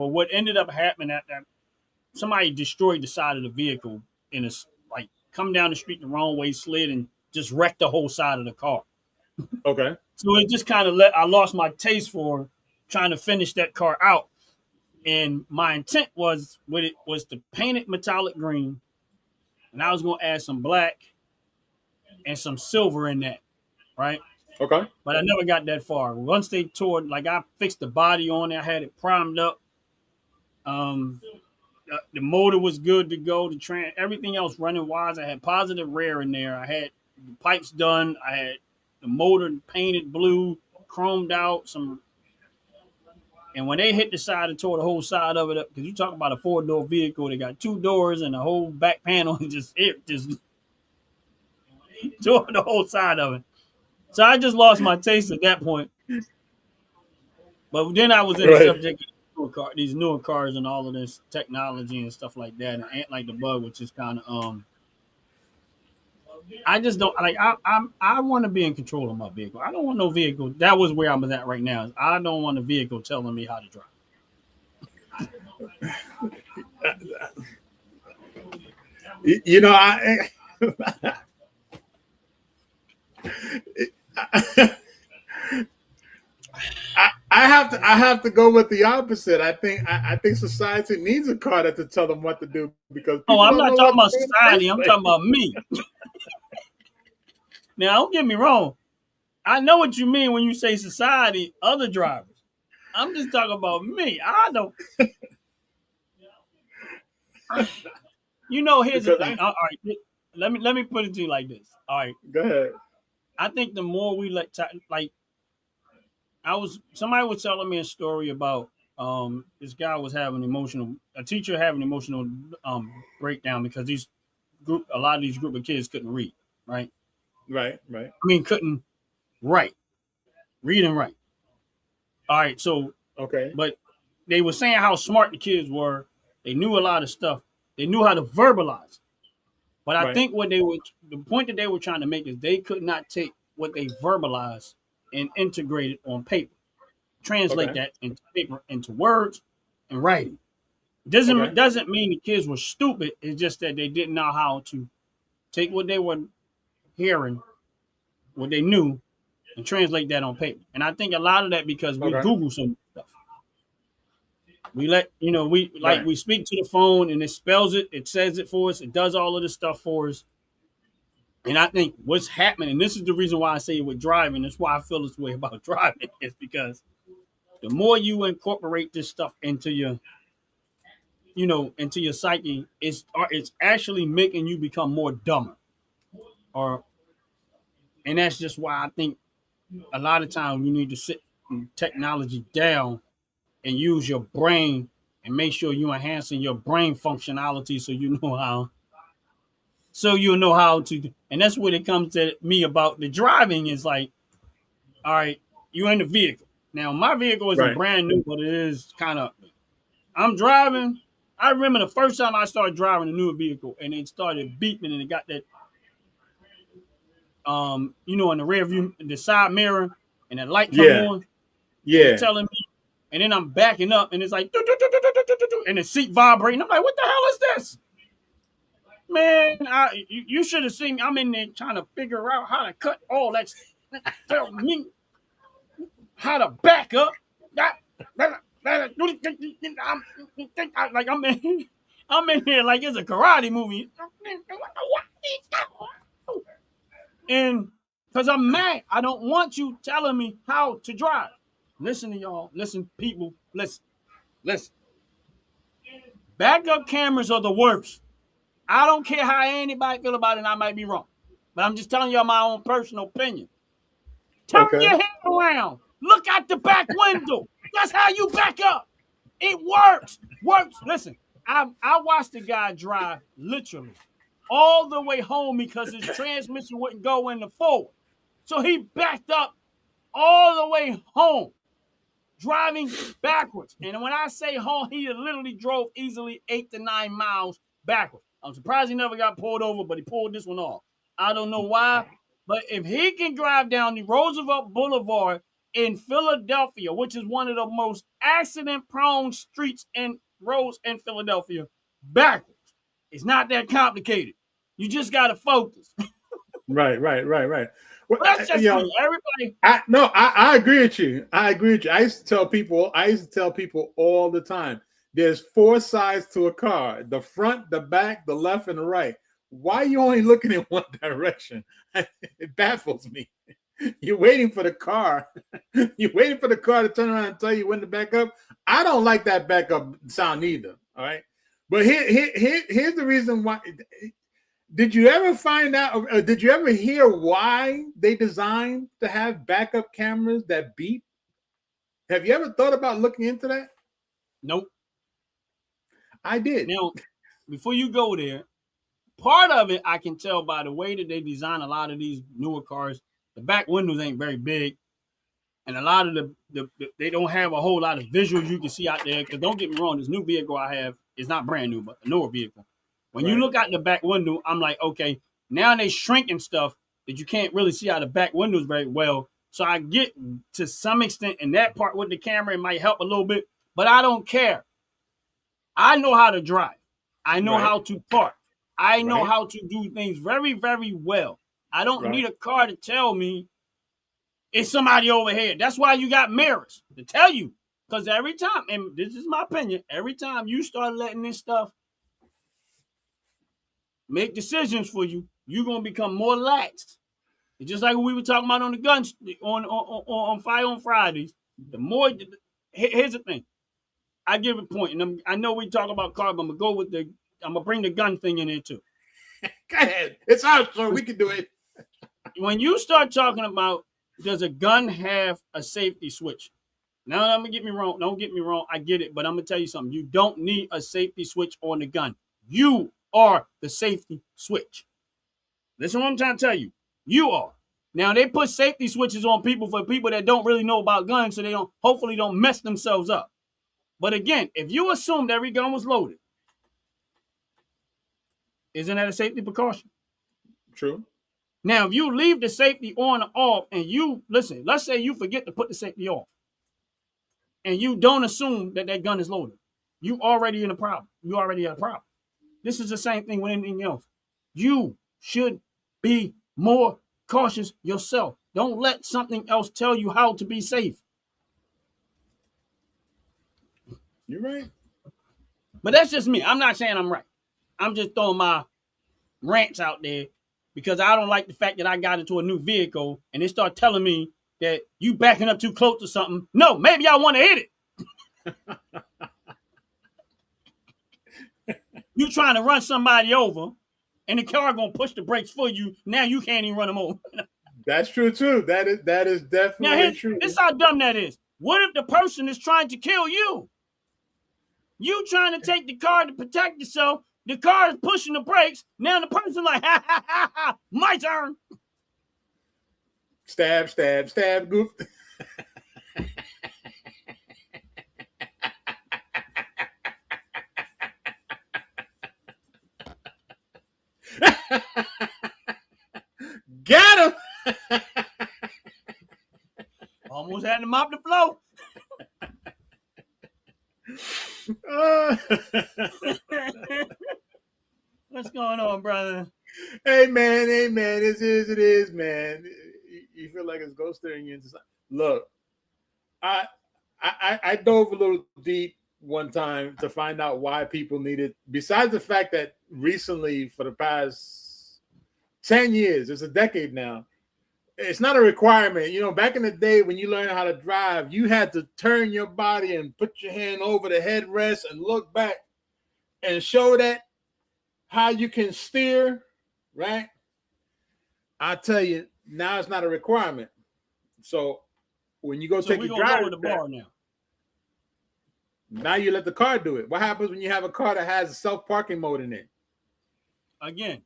But what ended up happening that somebody destroyed the side of the vehicle in a like come down the street the wrong way, slid and just wrecked the whole side of the car. Okay. So it just kind of let I lost my taste for trying to finish that car out. And my intent was with it was to paint it metallic green, and I was gonna add some black and some silver in that, right? Okay. But I never got that far. Once they tore, like I fixed the body on it, I had it primed up. Um, the motor was good to go. Everything else running wise. I had positive rear in there. I had the pipes done. I had the motor painted blue, chromed out. And when they hit the side and tore the whole side of it up, because you talk about a 4-door vehicle, they got 2 doors and the whole back panel, and just tore the whole side of it. So I just lost my taste at that point. But then I was in the Right. subject of these newer cars and all of this technology and stuff like that, and Ant Like the Bug, which is kind of I just don't like. I want to be in control of my vehicle. I don't want no vehicle. That was where I'm at right now. I don't want a vehicle telling me how to drive. You know, I have to go with the opposite. I think society needs a car to tell them what to do because Oh, people I'm don't not know talking what to about do in the society. first I'm place. talking about me. Now, don't get me wrong. I know what you mean when you say society, other drivers. I'm just talking about me. I don't. Here's the Because thing. All right, let me put it to you like this. All right, go ahead. I think the more we like, somebody was telling me a story about this guy was having a teacher having emotional breakdown because a lot of these group of kids couldn't read, right? Right, right. I mean, couldn't write, read and write. All right, so Okay. but they were saying how smart the kids were. They knew a lot of stuff. They knew how to verbalize. But I Right. think the point that they were trying to make is they could not take what they verbalized and integrate it on paper, translate Okay. that into paper, into words and writing. Doesn't Okay. doesn't mean the kids were stupid. It's just that they didn't know how to take what they were hearing, what they knew, and translate that on paper. And I think a lot of that because we Okay. Google some stuff. We Right. we speak to the phone and it spells it, it says it for us, it does all of this stuff for us. And I think what's happening, and this is the reason why I say it with driving, that's why I feel this way about driving, is because the more you incorporate this stuff into into your psyche, it's actually making you become more dumber. Or and that's just why I think a lot of times you need to sit technology down and use your brain and make sure you're enhancing your brain functionality so you know how to, and that's what it comes to me about the driving is like, all right, you're in the vehicle. Now my vehicle isn't Right. brand new, but it is kind of, I'm driving. I remember the first time I started driving a new vehicle and it started beeping and it got that in the rear view, the side mirror, and that light come Yeah. on and it's Yeah. telling me, and then I'm backing up and it's like, and the seat vibrating. I'm like, what the hell is this? Man, you should have seen me. I'm in there trying to figure out how to cut all that. Tell me how to back up. Like I'm in here like it's a karate movie. And because I'm mad, I don't want you telling me how to drive. Listen to y'all. Listen, people. Listen. Listen. Backup cameras are the worst. I don't care how anybody feel about it, and I might be wrong. But I'm just telling y'all my own personal opinion. Turn your Okay. head around. Look out the back window. That's how you back up. It works. Works. Listen, I watched the guy drive literally all the way home because his transmission wouldn't go in the forward. So he backed up all the way home, driving backwards. And when I say home, he literally drove easily 8 to 9 miles backwards. I'm surprised he never got pulled over, but he pulled this one off. I don't know why, but if he can drive down the Roosevelt Boulevard in Philadelphia, which is one of the most accident-prone streets and roads in Philadelphia, backwards. It's not that complicated. You just got to focus. Right. Well, But that's just me. Everybody. I agree with you. I used to tell people all the time. There's 4 sides to a car: the front, the back, the left, and the right. Why are you only looking in one direction? It baffles me. You're waiting for the car. You're waiting for the car to turn around and tell you when to back up. I don't like that backup sound either. All right. But here's the reason why. Did you ever find out, or did you ever hear why they designed to have backup cameras that beep? Have you ever thought about looking into that? Nope. I did. Now, before you go there, part of it I can tell by the way that they design a lot of these newer cars. The back windows ain't very big, and a lot of they don't have a whole lot of visuals you can see out there. Because don't get me wrong, this new vehicle I have is not brand new, but a newer vehicle. When you look out the back window, I'm like, okay, now they shrinking stuff that you can't really see out the back windows very well. So I get to some extent in that part with the camera, it might help a little bit, but I don't care. I know how to drive. I know how to park. I know how to do things very, very well. I don't need a car to tell me it's somebody over here. That's why you got mirrors to tell you. Because every time, and this is my opinion, every time you start letting this stuff make decisions for you, you're gonna become more lax. It's just like we were talking about on the guns on Fire on Fridays. The more, here's the thing. I give a point, and I know we talk about car, but I'm gonna bring the gun thing in there too. Go ahead, it's our show. We can do it. When you start talking about does a gun have a safety switch? Now, don't get me wrong. I get it, but I'm gonna tell you something. You don't need a safety switch on the gun. You are the safety switch. Listen what I'm trying to tell you. You are. Now, they put safety switches on people for people that don't really know about guns, so they hopefully don't mess themselves up. But again, if you assumed every gun was loaded, isn't that a safety precaution? True. Now, if you leave the safety on or off, and let's say you forget to put the safety off, and you don't assume that gun is loaded, you already in a problem. You already have a problem. This is the same thing with anything else. You should be more cautious yourself. Don't let something else tell you how to be safe. You're right. But that's just me. I'm not saying I'm right. I'm just throwing my rants out there because I don't like the fact that I got into a new vehicle and they start telling me that you backing up too close to something. No, maybe I want to hit it. You trying to run somebody over, and the car gonna push the brakes for you. Now you can't even run them over. That's true too. That is definitely true. This is how dumb that is. What if the person is trying to kill you? You trying to take the car to protect yourself. The car is pushing the brakes. Now the person like, ha ha ha ha, my turn. Stab, stab, stab, goof. Got him. Almost had to mop the floor. What's going on, brother? Hey man. It is, man. You feel like it's ghost staring you into something. Look, I dove a little deep one time to find out why people needed, besides the fact that recently for the past 10 years, it's a decade now, it's not a requirement. You know, back in the day when you learned how to drive, you had to turn your body and put your hand over the headrest and look back and show that how you can steer, right? I tell you, now it's not a requirement. So when you go take your driver's the bar now you let the car do it. What happens when you have a car that has a self-parking mode in it? Again,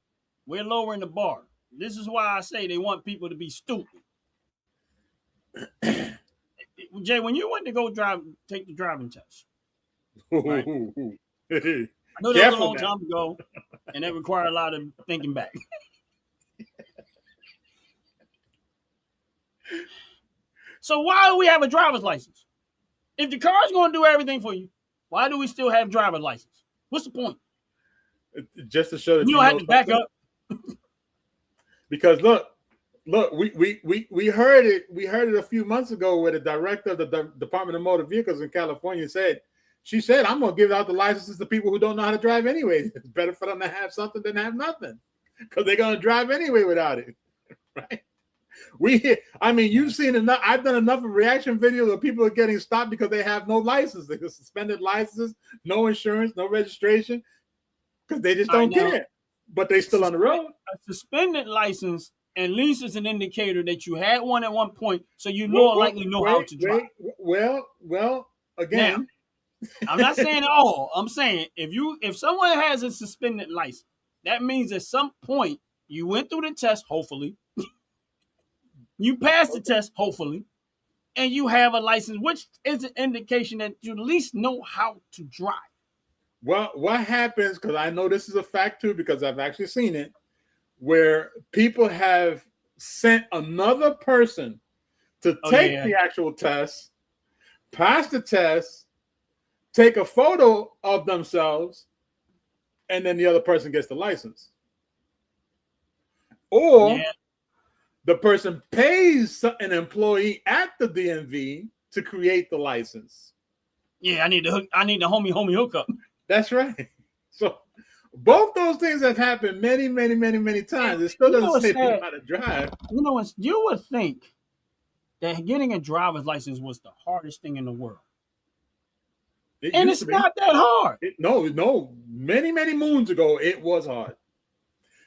we're lowering the bar. This is why I say they want people to be stupid. Jay, when you went to go take the driving test, right? I know that was a long time ago, and that required a lot of thinking back. So why do we have a driver's license? If the car's going to do everything for you, why do we still have driver's license? What's the point? Just to show that you don't have to back up. Because look, we heard it. We heard it a few months ago where the director of the Department of Motor Vehicles in California said, I'm going to give out the licenses to people who don't know how to drive anyway. It's better for them to have something than have nothing, because they're going to drive anyway without it, right? You've seen enough. I've done enough of reaction videos where people are getting stopped because they have no license. They suspended licenses, no insurance, no registration, because they just don't care. But they still on the road. A suspended license at least is an indicator that you had one at one point, so you more likely know how to drive. Well, again, now, I'm not saying all. I'm saying if someone has a suspended license, that means at some point you went through the test, hopefully. You passed the test, hopefully, and you have a license, which is an indication that you at least know how to drive. Well, what happens, because I know this is a fact too, because I've actually seen it, where people have sent another person to take the actual test, pass the test, take a photo of themselves, and then the other person gets the license. Or the person pays an employee at the DMV to create the license. Yeah, I need the homie hookup. That's right. So both those things have happened many times. It still doesn't say they know how to drive. You would think that getting a driver's license was the hardest thing in the world. And it's not that hard. No. Many moons ago, it was hard.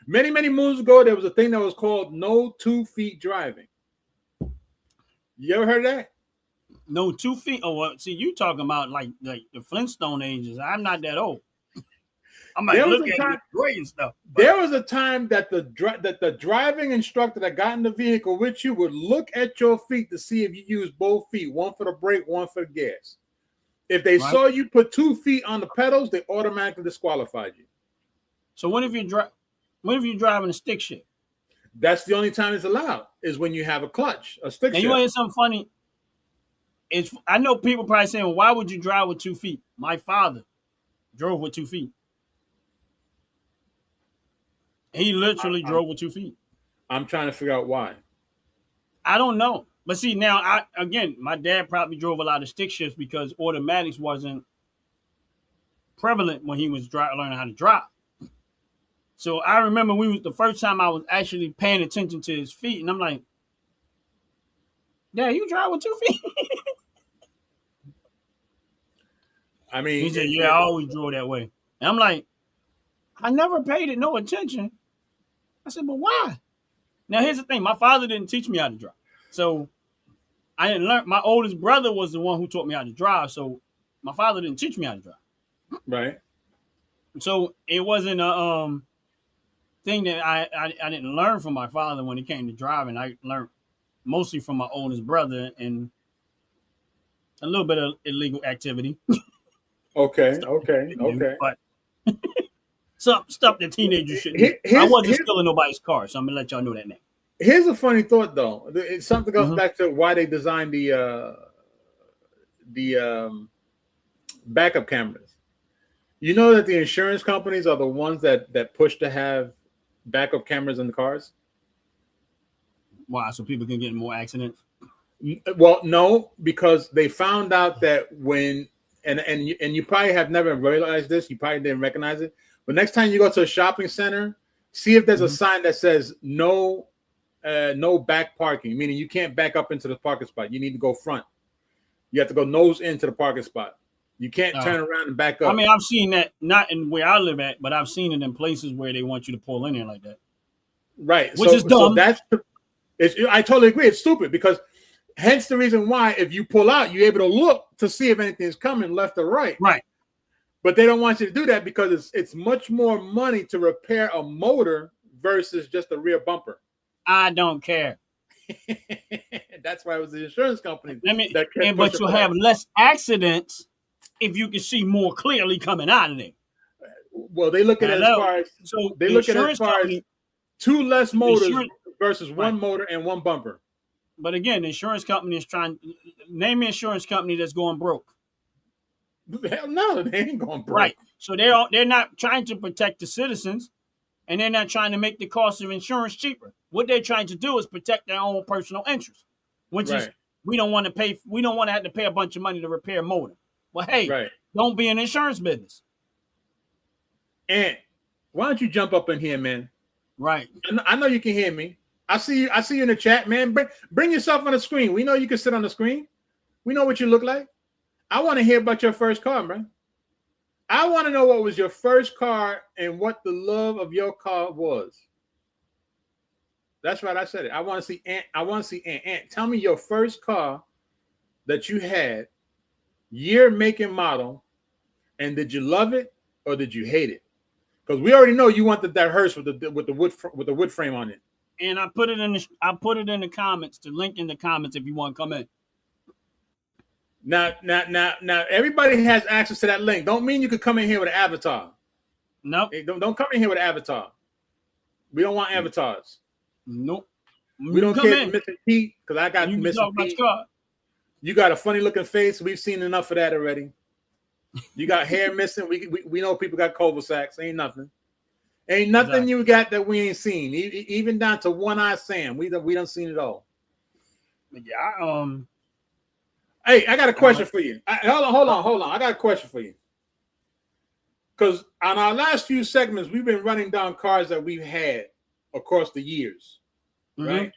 Many moons ago, there was a thing that was called no 2 feet driving. You ever heard of that? No 2 feet. Oh, well, see, you talking about like the Flintstone ages. I'm not that old. I might look at the gray and stuff. There was a time that the driving instructor that got in the vehicle with you would look at your feet to see if you use both feet, one for the brake, one for the gas. If they saw you put 2 feet on the pedals, they automatically disqualified you. So what if you're driving a stick shift? That's the only time it's allowed, is when you have a clutch, a stick shift. And you want to hear something funny? I know people probably saying, well, why would you drive with 2 feet? My father drove with 2 feet. He literally drove with 2 feet. I'm trying to figure out why. I don't know. But see, now, my dad probably drove a lot of stick shifts because automatics wasn't prevalent when he was learning how to drive. So I remember the first time I was actually paying attention to his feet, and I'm like, Dad, you drive with 2 feet? He said, I always drove that way. And I'm like, I never paid it no attention. I said, but why? Now, here's the thing. My father didn't teach me how to drive. So I didn't learn. My oldest brother was the one who taught me how to drive. So my father didn't teach me how to drive. Right. So it wasn't a thing that I didn't learn from my father when it came to driving. I learned mostly from my oldest brother and a little bit of illegal activity. Okay. But some stuff that teenagers shouldn't do. I wasn't stealing nobody's car, so I'm gonna let y'all know that now. Here's a funny thought, though. It's something goes back to why they designed the backup cameras. You know that the insurance companies are the ones that push to have backup cameras in the cars. Why? So people can get in more accidents? Well, no, because they found out that when and you probably have never realized this. You probably didn't recognize it. But next time you go to a shopping center, see if there's a sign that says no back parking, meaning you can't back up into the parking spot. You need to go front. You have to go nose into the parking spot. You can't turn around and back up. I mean, I've seen that not in where I live at, but I've seen it in places where they want you to pull in there like that. Right. Which is dumb. So I totally agree. It's stupid because hence the reason why if you pull out, you're able to look to see if anything's coming left or right. Right. But they don't want you to do that because it's much more money to repair a motor versus just a rear bumper. I don't care. That's why it was the insurance company. But you'll have less accidents if you can see more clearly coming out of there. Well, they look at it as far as 2 less motors versus one motor and one bumper. But again, the insurance company is trying. Name an insurance company that's going broke. Hell no, they ain't going broke. Right. So they're not trying to protect the citizens, and they're not trying to make the cost of insurance cheaper. What they're trying to do is protect their own personal interest, which is we don't want to have to pay a bunch of money to repair a motor. Well, hey, don't be in the insurance business. And why don't you jump up in here, man? Right. I know you can hear me. I see you in the chat, man. Bring yourself on the screen. We know you can sit on the screen. We know what you look like. I want to hear about your first car, man. I want to know what was your first car and what the love of your car was. That's right. I said it. I want to see Ant. I want to see Ant. Tell me your first car that you had, year, make, and model, and did you love it or did you hate it? Because we already know you wanted that hearse with the wood frame on it. And I put it in the comments. The link in the comments if you want to come in. Now, everybody has access to that link. Don't mean you could come in here with an avatar. Nope. Hey, don't come in here with an avatar. We don't want avatars. Nope. We don't care if Mr. Pete, because I got Mr. Pete. You got a funny looking face. We've seen enough of that already. You got hair missing. We know people got cul-de-sacs. Ain't nothing. Ain't nothing exactly. You got that we ain't seen. Even down to One Eye Sam. We done seen it all. Yeah. Hey, I got a question for you. Hold on. I got a question for you. Because on our last few segments, we've been running down cars that we've had across the years, right?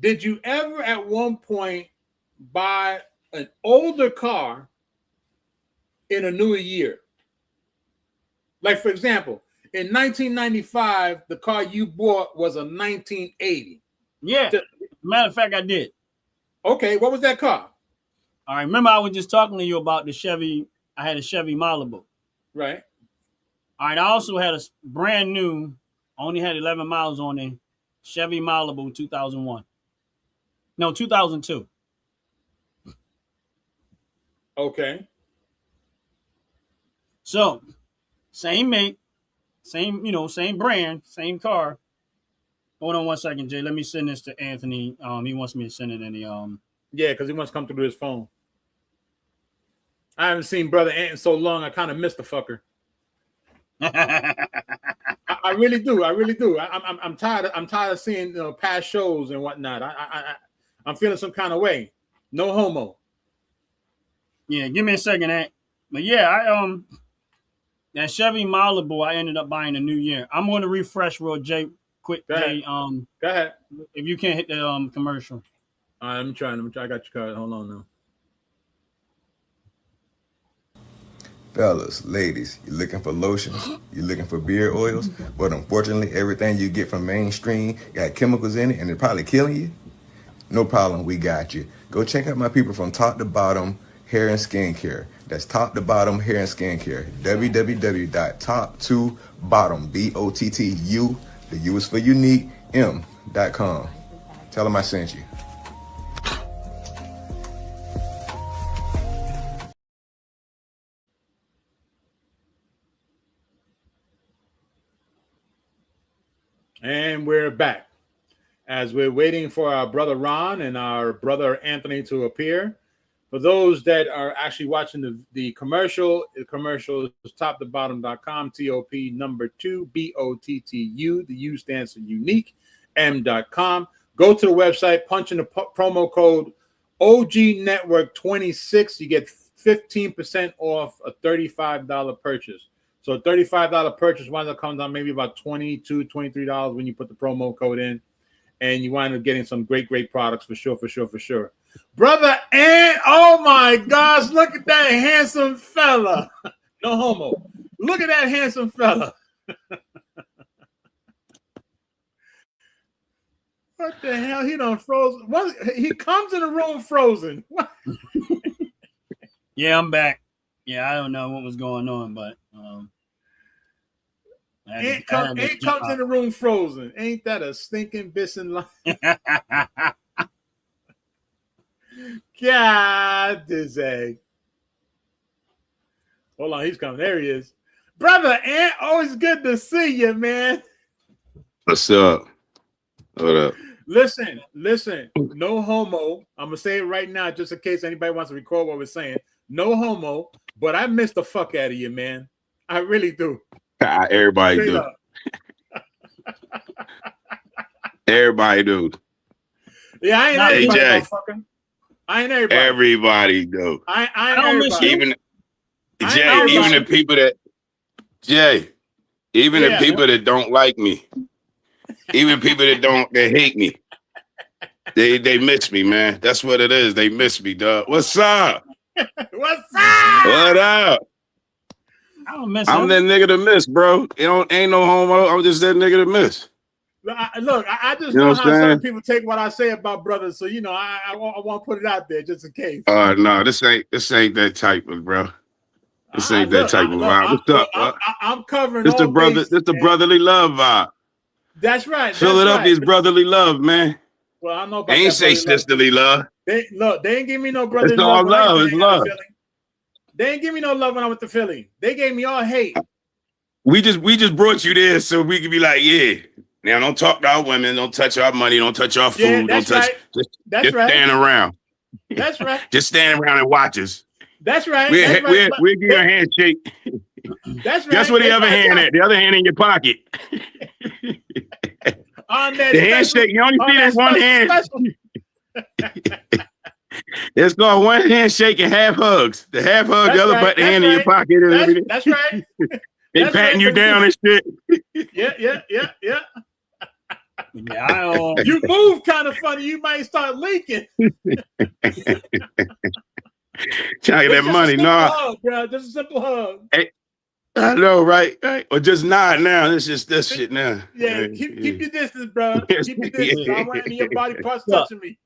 Did you ever at one point buy an older car in a newer year? Like, for example, in 1995, the car you bought was a 1980. Yeah. Matter of fact, I did. Okay, what was that car? All right, remember I was just talking to you about the Chevy. I had a Chevy Malibu. Right. All right, I also had a brand new, only had 11 miles on it, Chevy Malibu 2001. No, 2002. Okay. So, same make, same brand, same car. Hold on 1 second, Jay. Let me send this to Anthony. He wants me to send it in the Yeah, because he wants to come through his phone. I haven't seen Brother Ant in so long. I kind of missed the fucker. I really do. I'm tired. I'm tired of seeing past shows and whatnot. I'm feeling some kind of way. No homo. Yeah, give me a second, Ant. But yeah, that Chevy Malibu I ended up buying a new year. I'm going to refresh real quick. Go ahead. Jay, Go ahead. If you can't hit the commercial. All right, I'm trying. I got your card. Hold on now. Fellas, ladies, you looking for lotions? You looking for beard oils? But unfortunately, everything you get from mainstream got chemicals in it and it's probably killing you? No problem, we got you. Go check out my people from Top to Bottom Hair and Skincare. That's Top to Bottom Hair and Skincare. www.top2bottom, BOTTU, the U is for unique, M.com. Tell them I sent you. And we're back. As we're waiting for our brother Ron and our brother Anthony to appear. For those that are actually watching the commercial is toptobottom.com, TOP number 2, BOTTU. The U stands for unique, M.com. Go to the website, punch in the promo code OG Network 26. You get 15% off a $35 purchase. So a $35 purchase winds up coming down maybe about $22, $23 when you put the promo code in. And you wind up getting some great products for sure. Brother Ant, oh my gosh, look at that handsome fella. No homo. Look at that handsome fella. What the hell? He done frozen. He comes in the room frozen. What? Yeah, I'm back. Yeah, I don't know what was going on, but Ant comes in the room frozen. Ain't that a stinking bisson line? God, this egg. Hold on, he's coming. There he is. Brother Ant, always good to see you, man. What's up? What up? Listen. No homo. I'm gonna say it right now, just in case anybody wants to record what we're saying. No homo. But I miss the fuck out of you, man. I really do. Everybody Straight do. up. Everybody do. Yeah, I ain't Now, everybody, AJ. motherfucker. I ain't everybody. Everybody do. I ain't I don't miss everybody. you. Even I Jay, ain't even everybody. the people that Jay, even the Yeah. people that don't like me, even people that hate me, they miss me, man. That's what it is. They miss me, dog. What's up? What's up? What up? I don't miss I'm him. that nigga to miss, bro. Ain't no homo. I'm just that nigga to miss. Look, I just You know know what how I'm saying? certain people take what I say about brothers, so you know I want to put it out there just in case. No, this ain't that type of bro. This ain't that type of vibe. What's up? I'm covering This all the brother. bases, This the man. brotherly love vibe. That's right. Fill that's it up. right. Is brotherly love, man. Well, I know about They ain't that say brotherly love. sisterly love. They ain't give me no brotherly It's love all when I love. used It's to hang out in love. Philly. They ain't give me no love when I went to Philly. They gave me all hate. We just brought you there so we could be like, yeah. Now don't talk to our women. Don't touch our money. Don't touch our food. Yeah, don't that's touch. right. That's Just right. stand around. That's right. Just stand around and watch us. That's right. That's right. We'll give you a handshake. That's right. Guess where the They other try to hand tell- at? The other hand in your pocket. on that The special- handshake. You only on see that one special- hand. special. It's called one handshake and half hugs. The half hug, That's the other right, butt the that's hand in your right. pocket and everything. That's right. They that's patting right, you but down and shit. Yeah. Yeah, I You move kind of funny. You might start leaking. Trying to get that money. No, Hug, bro. Just a simple hug. I know, right? Or just nod now. It's just this shit now. Yeah, keep your distance, bro. Keep your distance. I don't want any of your body parts touching me.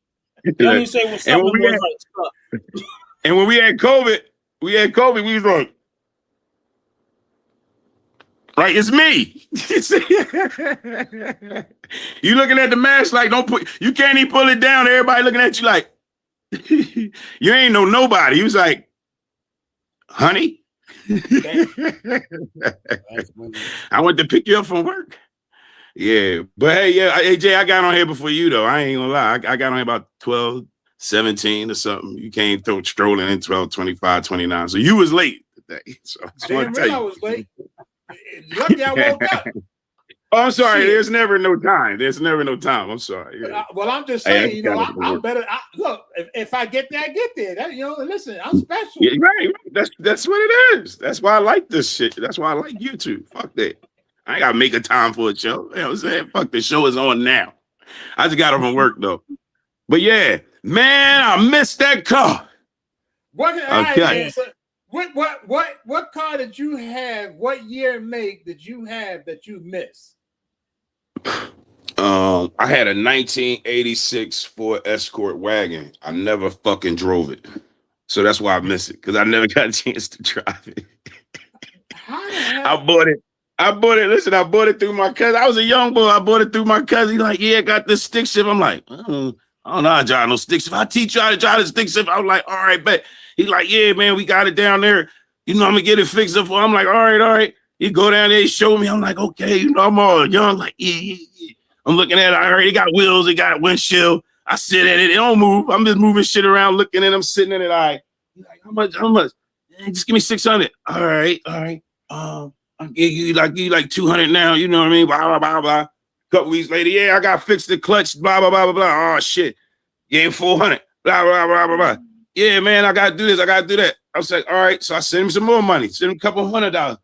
you don't even say what's up. And Them when we boys had- like, "Sup." And when we had COVID, we was like, right, it's me. You looking at the mask like, you can't even pull it down. Everybody looking at you like, you ain't nobody. He was like, honey, I went to pick you up from work. Yeah, but hey, AJ, I got on here before you though. I ain't gonna lie. I got on here about 12, 17 or something. You came through strolling in 12, 25, 29. So you was late today. So I I just want didn't to tell realize I you. was late. Lucky I woke up. Oh, I'm sorry. Shit. There's never no time. I'm sorry. Yeah. Well, I'm just Hey, I saying, you know, gotta I'm work. better. Look, if I get there, I get there. That, you know, listen, I'm special. Yeah, right. That's what it is. That's why I like this shit. That's why I like YouTube. Fuck that. I ain't gotta make a time for a show. You know what I'm saying? Fuck, the show is on now. I just got off from work though. But yeah, man, I missed that car. What? Okay. Right, so what car did you have? What year and make did you have that you missed? I had a 1986 Ford Escort wagon. I never fucking drove it. So that's why I miss it, because I never got a chance to drive it. How the hell? I bought it. Listen, I bought it through my cousin. I was a young boy. I bought it through my cousin. He's like, yeah, got this stick shift. I'm like, I don't know how to drive no stick shift. I teach you how to drive the stick shift. I was like, all right, bet. He's like, yeah, man, we got it down there. You know, I'm gonna get it fixed up for. I'm like, all right. He go down there, he show me. I'm like, okay, you know, I'm all young. Like, yeah. I'm looking at it. I heard it got wheels, it got windshield. I sit at it, it don't move. I'm just moving shit around, looking at him, sitting in it. He's like, how much? Just give me 600. All right. I'll give you like 200 now. You know what I mean? Blah, blah, blah, blah. Couple weeks later, yeah, I got fixed the clutch, blah, blah, blah, blah, blah. Oh, shit. Yeah, 400. Blah, blah, blah, blah, blah. Yeah, man, I got to do this. I got to do that. I was like, all right. So I sent him some more money. Sent him a couple $100.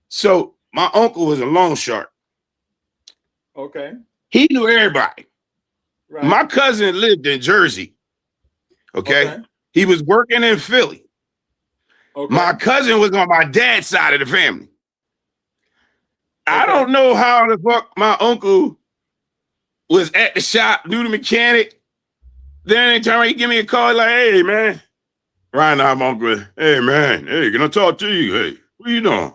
So my uncle was a loan shark. Okay. He knew everybody. Right. My cousin lived in Jersey. Okay. He was working in Philly. Okay. My cousin was on my dad's side of the family. I don't know how the fuck my uncle was at the shop, knew the mechanic. Then they turn around, he give me a call like, hey, man. Ryan, I'm uncle. Hey, man. Hey, can I talk to you? Hey, what you doing?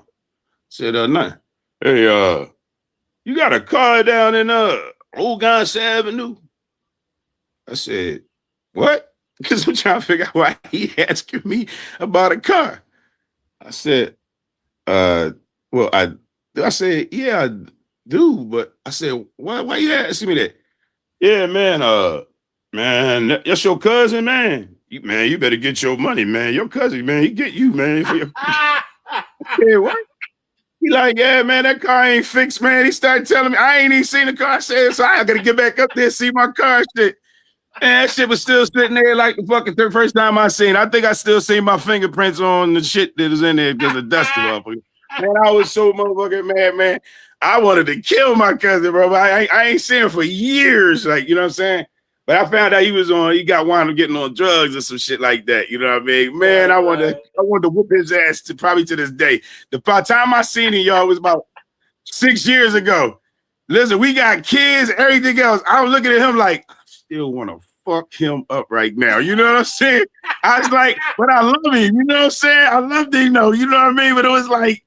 Said, nothing. Hey, you got a car down in Old Gonsa Avenue? I said, what? Because I'm trying to figure out why he asking me about a car. I said, well, I said, yeah, I do, but I said, why you asking me that? Yeah, man, that's your cousin, man. You better get your money, man. Your cousin, man, he get you, man. For your... Yeah, what? He like, yeah, man, that car ain't fixed, man. He started telling me, I ain't even seen the car. I said, so I gotta get back up there and see my car and shit. And that shit was still sitting there like the fucking first time I seen it. I think I still seen my fingerprints on the shit that was in there because the dust was up. Man, I was so motherfucking mad, man. I wanted to kill my cousin, bro. I ain't seen him for years, like, you know what I'm saying? But I found out he got wound up getting on drugs or some shit like that. You know what I mean? Man, I wanted to whoop his ass probably to this day. The time I seen him, y'all, was about 6 years ago. Listen, we got kids, everything else. I was looking at him like, I still want to fuck him up right now. You know what I'm saying? I was like, but I love him. You know what I'm saying? I love him, though. You know what I mean? But it was like,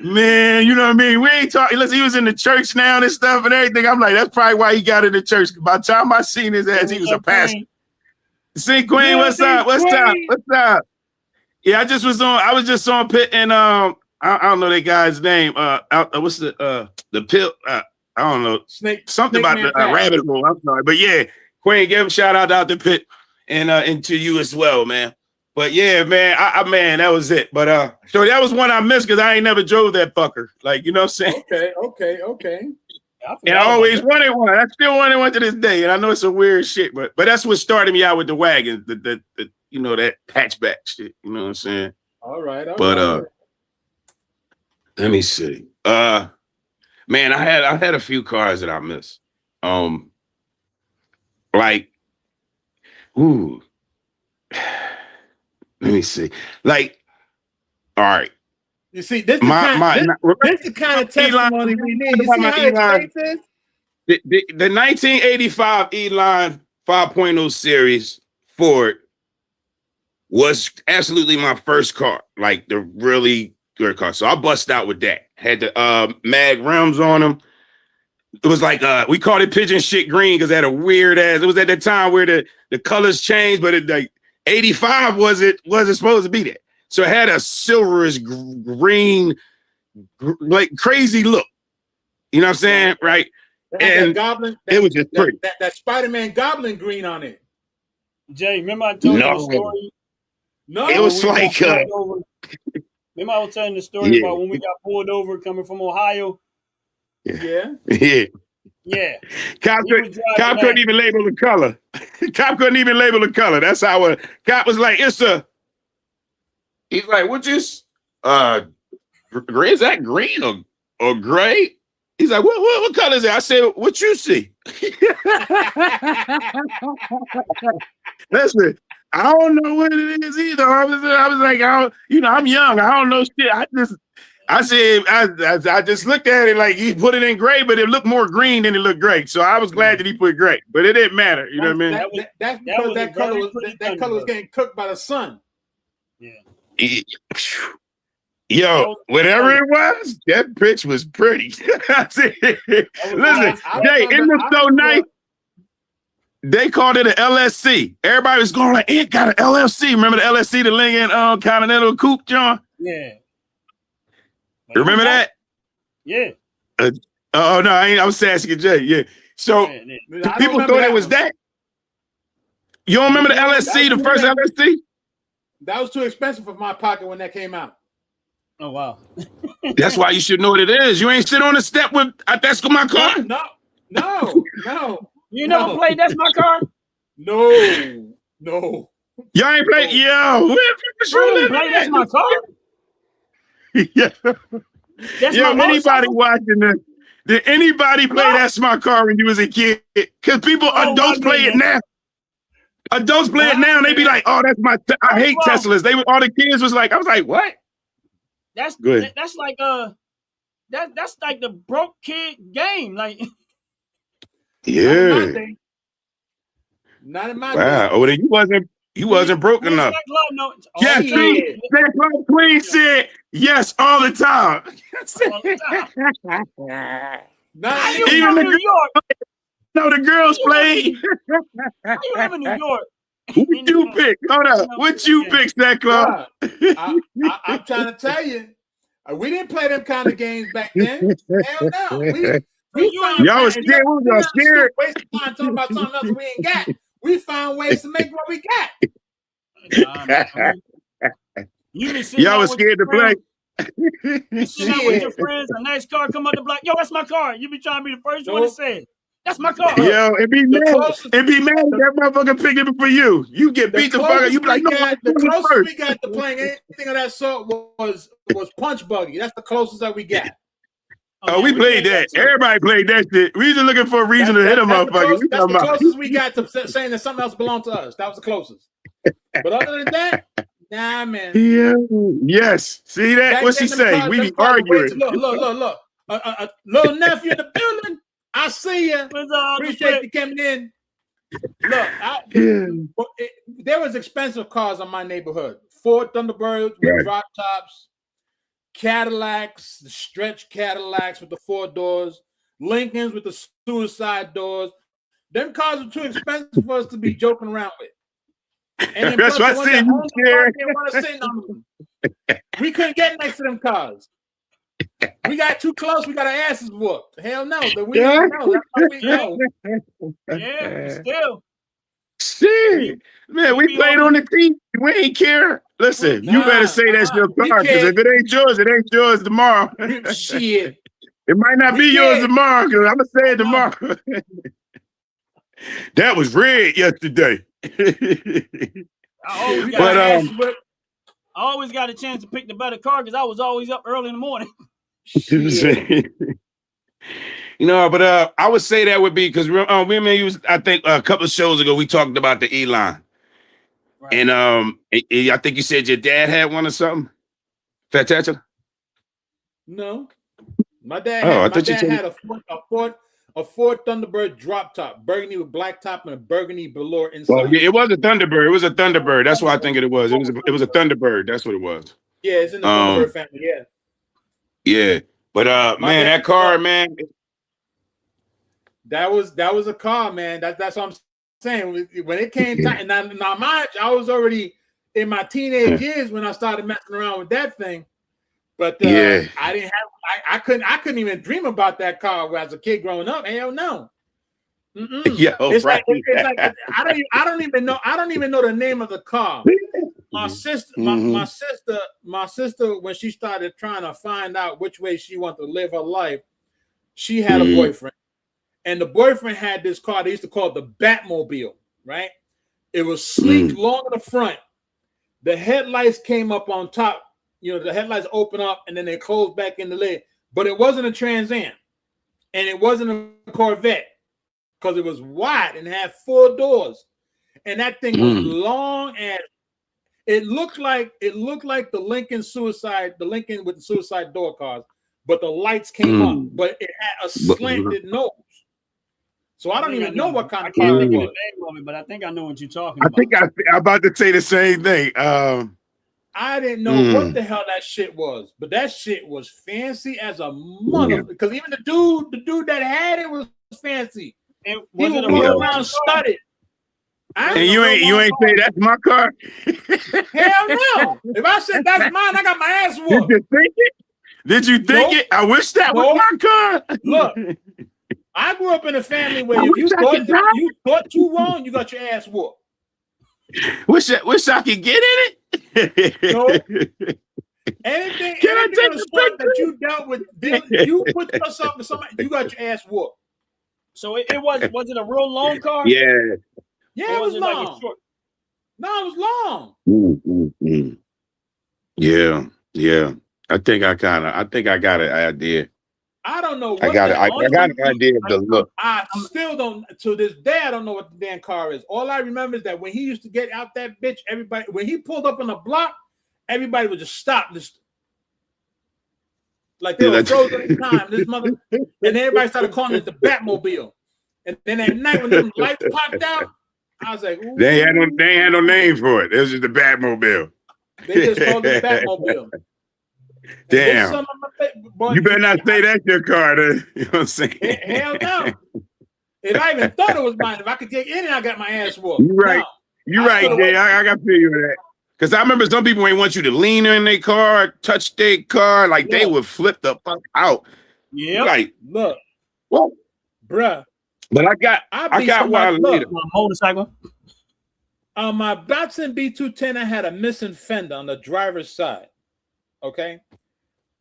man, you know what I mean? We ain't talking. Listen, he was in the church now and stuff and everything. I'm like, that's probably why he got in the church. By the time I seen his ass, he was a pastor. See, Queen, what's up? What's up? Yeah, I was just on Pit and I don't know that guy's name. What's the pill? I don't know. Something about the rabbit hole. I'm sorry. But yeah, Queen, give him a shout out to Pit and to you as well, man. But yeah, man, man, that was it. But so that was one I missed because I ain't never drove that fucker. Like, you know what I'm saying? Okay. And I always wanted one. I still wanted one to this day. And I know it's a weird shit, but that's what started me out with the wagon, the you know, that hatchback shit. You know what I'm saying? All right. Let me see. Man, I had a few cars that I missed. Like, ooh. Let me see. Like, all right. You see, this is the kind of testimony we need. You see how it is? The 1985 E-Line 5.0 series Ford was absolutely my first car, like the really good car. So I bust out with that. Had the mag rims on them. It was like we called it pigeon shit green because it had a weird ass. It was at the time where the colors changed, but it like 85 wasn't supposed to be that. So it had a silverish green, like crazy look. You know what I'm saying? Right. And it was just pretty. That Spider-Man goblin green on it. Jay, remember I told you the story? No. It was like remember I was telling the story about when we got pulled over coming from Ohio? Yeah. Yeah. Cop couldn't even label the color. Cop couldn't even label the color. That's how Cop was like, he's like, what is gray? Is that green or gray? He's like, what color is that? I said, what you see? Listen, I don't know what it is either. I was like, I'm young. I don't know shit. I just looked at it like he put it in gray, but it looked more green than it looked gray. So I was glad that he put gray, but it didn't matter. You know what I mean? That's because that color was getting cooked by the sun. Yeah. Yo, whatever it was, that bitch was pretty. Listen, Jay, it was so nice. They called it an LSC. Everybody was going like, it got an LSC. Remember the LSC, the Lincoln Continental Coupe, John? Yeah. Remember that? Yeah. Oh no, I was asking Jay. Yeah. So people thought it was that. You don't remember the LSC, the first LSC? That was too expensive for my pocket when that came out. Oh wow. That's why you should know what it is. You ain't sit on the step with that's my car. No. You never played That's My Car? No. Y'all ain't played. Yo, That's My Car. Yeah. Anybody watching this? Did anybody play That's My Car when you was a kid? Because adults play it now. Adults play it now, and they be like, "Oh, that's my." I hate Teslas. All the kids was like, I was like, "What?" That's good. That's like that's like the broke kid game. Like, yeah. Not in my day. Wow. Oh, then you wasn't broke enough. Yes, Queen said yes all the time. Even New York. No, the girls played. How you live in New York? What you pick? Hold up. What you pick, Santa Claus? I'm trying to tell you, we didn't play them kind of games back then. Hell no. You and Y'all your was friends. scared. We was all scared. Wasting time talking about something else we ain't got. We found ways to make what we got. Nah, man. You be sitting Y'all out was with your scared to play. friends, sitting out with your Shit. friends, a nice car come up the block. Yo, that's my car. You be trying to be the first one to Nope. say it. That's my car. Yo, it be The mad. closest- It be mad if that motherfucker picked it up for you. You get beat the fuck up. You be like, no, the I'm closest first. we got to playing anything of that sort was Punch Buggy. That's the closest that we got. Oh, we played that. too. Everybody played that shit. We just looking for a reason to hit a motherfucker. That's the closest we got to saying that something else belonged to us. That was the closest. But other than that, nah, man. Yeah. Yes. See that? Back What she then, them say? cars- We them be cars were way arguing. too- Look. Little nephew in the building. I see you. What's up, Appreciate you coming in. Look, there was expensive cars on my neighborhood. Ford Thunderbirds with Right. drop tops, Cadillacs, the stretch Cadillacs with the 4 doors, Lincolns with the suicide doors. Them cars were too expensive for us to be joking around with. And then That's plus what the I ones said. that You owned the scared. cars didn't want to sit on them. We couldn't get next to them cars. We got too close. We got our asses whooped. Hell no. We didn't know. That's how we know. Yeah, but still. Shit. Man, we played on the team. We ain't care. Listen, you better say that's your we car, because can't. if it ain't yours tomorrow. Shit. It might not We be yours can't. tomorrow, because I'm gonna say it tomorrow. That was red yesterday. I always We got, got But, our asses whipped. I always got a chance to pick the better car because I was always up early in the morning. Shit. You know, but I would say that would be because I think a couple of shows ago we talked about the Elon, Right. and I think you said your dad had one or something. Fat Tatcha? No. My dad Oh, I had, thought you said- had a Ford Thunderbird drop top, burgundy with black top and a burgundy velour inside. Well, yeah, it was a Thunderbird. It was a Thunderbird. That's why I think it was. It was a Thunderbird. That's what it was. Yeah, it's in the Thunderbird family. Yeah. Yeah, but man, dad- that car, man. That was a car, man. That's what I'm saying. When it came time, now mind you, I was already in my teenage years when I started messing around with that thing. But Yeah. I didn't have. I couldn't even dream about that car as a kid growing up. Hell no. Yeah, It's right. like I don't even know the name of the car. My sister, my sister, when she started trying to find out which way she wanted to live her life, she had a boyfriend, and the boyfriend had this car. They used to call it the Batmobile, right? It was sleek, long in the front. The headlights came up on top. You know, the headlights open up and then they close back in the lid. But it wasn't a Trans Am, and it wasn't a Corvette because it was wide and had 4 doors, and that thing was long as. It looked like the Lincoln with the suicide door cars, but the lights came up, but it had a slanted nose. So I don't even know what kind of car it was. But I think I know what you're talking I about. think I'm about to say the same thing. I didn't know what the hell that shit was, but that shit was fancy as a mother. Because even the dude that had it was fancy. And He was was it a walking real around studded. And you ain't say that's my car. Hell no! If I said that's mine, I got my ass Did whooped. you think it? Did you think Nope. it? I wish that was Nope. my car. Look, I grew up in a family where I if you wish I could drive. thought too wrong, you got your ass whooped. Wish I could get in it. Nope. Anything Can I take on the the sport picture? that you dealt with, you put yourself in somebody, you got your ass whooped. So it was it a real long car? Yeah. Yeah, Or it was like long. a short? No, it was long. Yeah. I think I got an idea. I don't know. I got an idea of the look. I still don't. To this day, I don't know what the damn car is. All I remember is that when he used to get out that bitch, everybody, when he pulled up on the block, everybody would just stop. Just like they were frozen in time. This mother, and then everybody started calling it the Batmobile. And then at night when the lights popped out, I was like, ooh. They ain't had no name for it. It was just the Batmobile. They just called it the Batmobile. Damn. Boy, You better not say that's your car. Then. You know what I'm saying? Hell no. If I even thought it was mine, if I could get in it, I got my ass whooped. You right. No. You're right, Dan. I got to feel you with that. Because I remember some people ain't want you to lean in their car, touch their car, like they would flip the fuck out. Yeah. Like, Look, What? Bruh. But I beat got one somebody- later. My motorcycle. On my Datsun B210, I had a missing fender on the driver's side. Okay.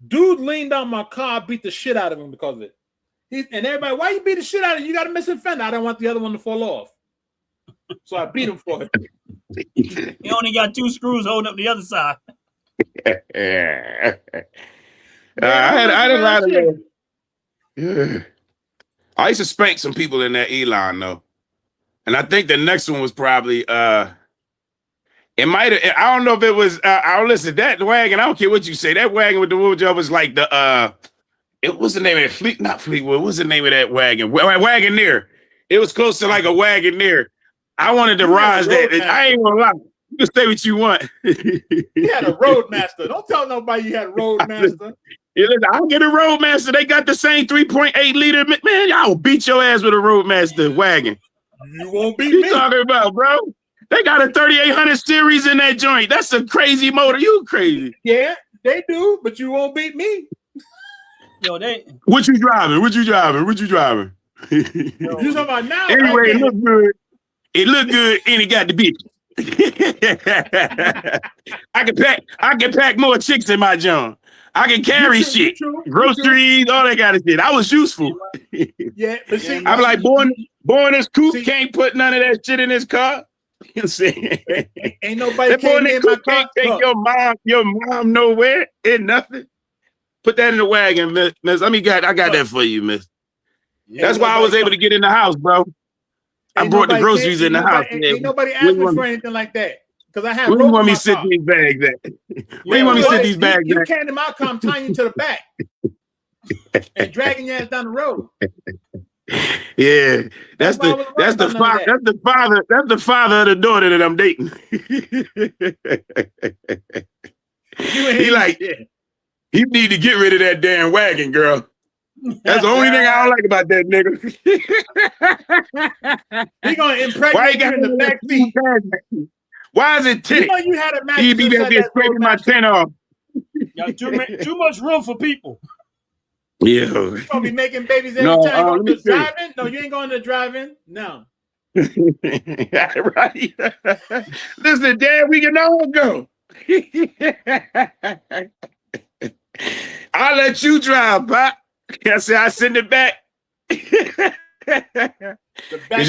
Dude leaned on my car, beat the shit out of him because of it. And everybody, why you beat the shit out of him? You got a missing fender. I don't want the other one to fall off. So I beat him for it. He only got 2 screws holding up the other side. I had a lot of that. Yeah. I used to spank some people in that Elon though. And I think the next one was probably it might have, I don't know if it was I'll listen, that wagon, I don't care what you say. That wagon with the wood job was like the it was the name of it, not Fleetwood, what's the name of that wagon? Wagoneer. It was close to like a Wagoneer. I wanted to rise that. I ain't gonna lie. You can say what you want. You had a Roadmaster. Don't tell nobody you had a Roadmaster. I'll get a Roadmaster. They got the same 3.8 liter. Man, y'all will beat your ass with a Roadmaster wagon. You won't beat What me. you talking about, bro? They got a 3800 series in that joint. That's a crazy motor. You crazy. Yeah, they do, but you won't beat me. Yo, What you driving? What you driving? What you driving? You talking about now? Anyway, it looked good. It looked good, and it got the bitch. I can pack more chicks in my junk. I can carry shit, groceries, all that kind of shit. I was useful. Yeah, but see, I'm like, born this coupe can't put none of that shit in his car. You know saying? Ain't nobody That boy came in in the my coupe car. can't take your mom nowhere and nothing. Put that in the wagon, miss. I got that for you, miss. That's why I was able to get in the house, bro. I brought the groceries in the house. Ain't nobody asked me for anything like that. Because I have. Where you want me to sit these bags at? Where you want me to sit these bags you at? You came to my car, I'm tying you to the back and dragging your ass down the road. Yeah, that's the father of the daughter that I'm dating. He need to get rid of that damn wagon, girl. That's the only thing I don't like about that nigga. He gonna impregnate you in the back seat. Why is it tinted? You know you had a match. He be back there scraping my tent off. Got too much room for people. Yeah. You gonna be making babies every time you go to driving? No, you ain't going to driving. No. Right. Listen, Dad, we can all go. I'll let you drive, Pop. I said I send it back. Because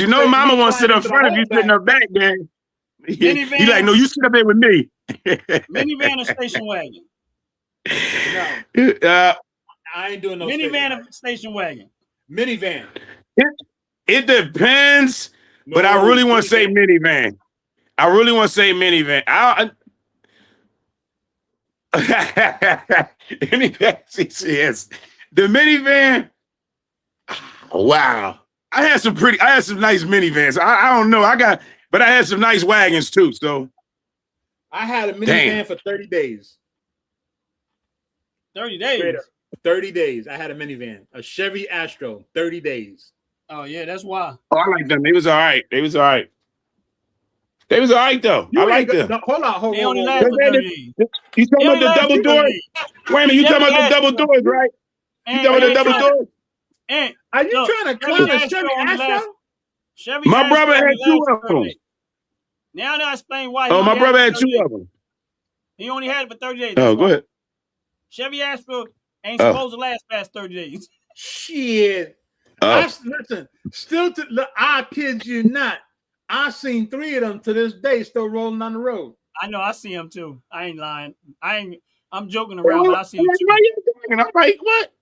you know Mama wants to sit up front if you sit in the back, man. He like, no, you sit up there with me. Minivan or station wagon? No. I ain't doing no minivan or station wagon. Minivan. It depends, but I really want to say minivan. I really want to say minivan. Yes. The minivan. Wow. I had some nice minivans. I don't know. But I had some nice wagons too. So I had a minivan for 30 days. 30 days. 30 days. I had a minivan, a Chevy Astro, 30 days. Oh yeah, that's why. Oh, I like them. They was all right. They was all right though. I like them. No, hold on. They only last for 30 days. You talking about the double doors? Wait a minute, you talking about the double doors, right? You talking about the double doors? Are you trying to clown a Chevy Astro? My brother had 2 of them. Now I explain why. Oh, my brother had 2 of them. He only had it for 30 days. Oh, go ahead. Chevy Astro ain't supposed to last past 30 days. Shit. Listen, I kid you not. I've seen 3 of them to this day still rolling on the road. I know, I see them too. I ain't lying. I'm joking around, but I see them too. I'm like, what?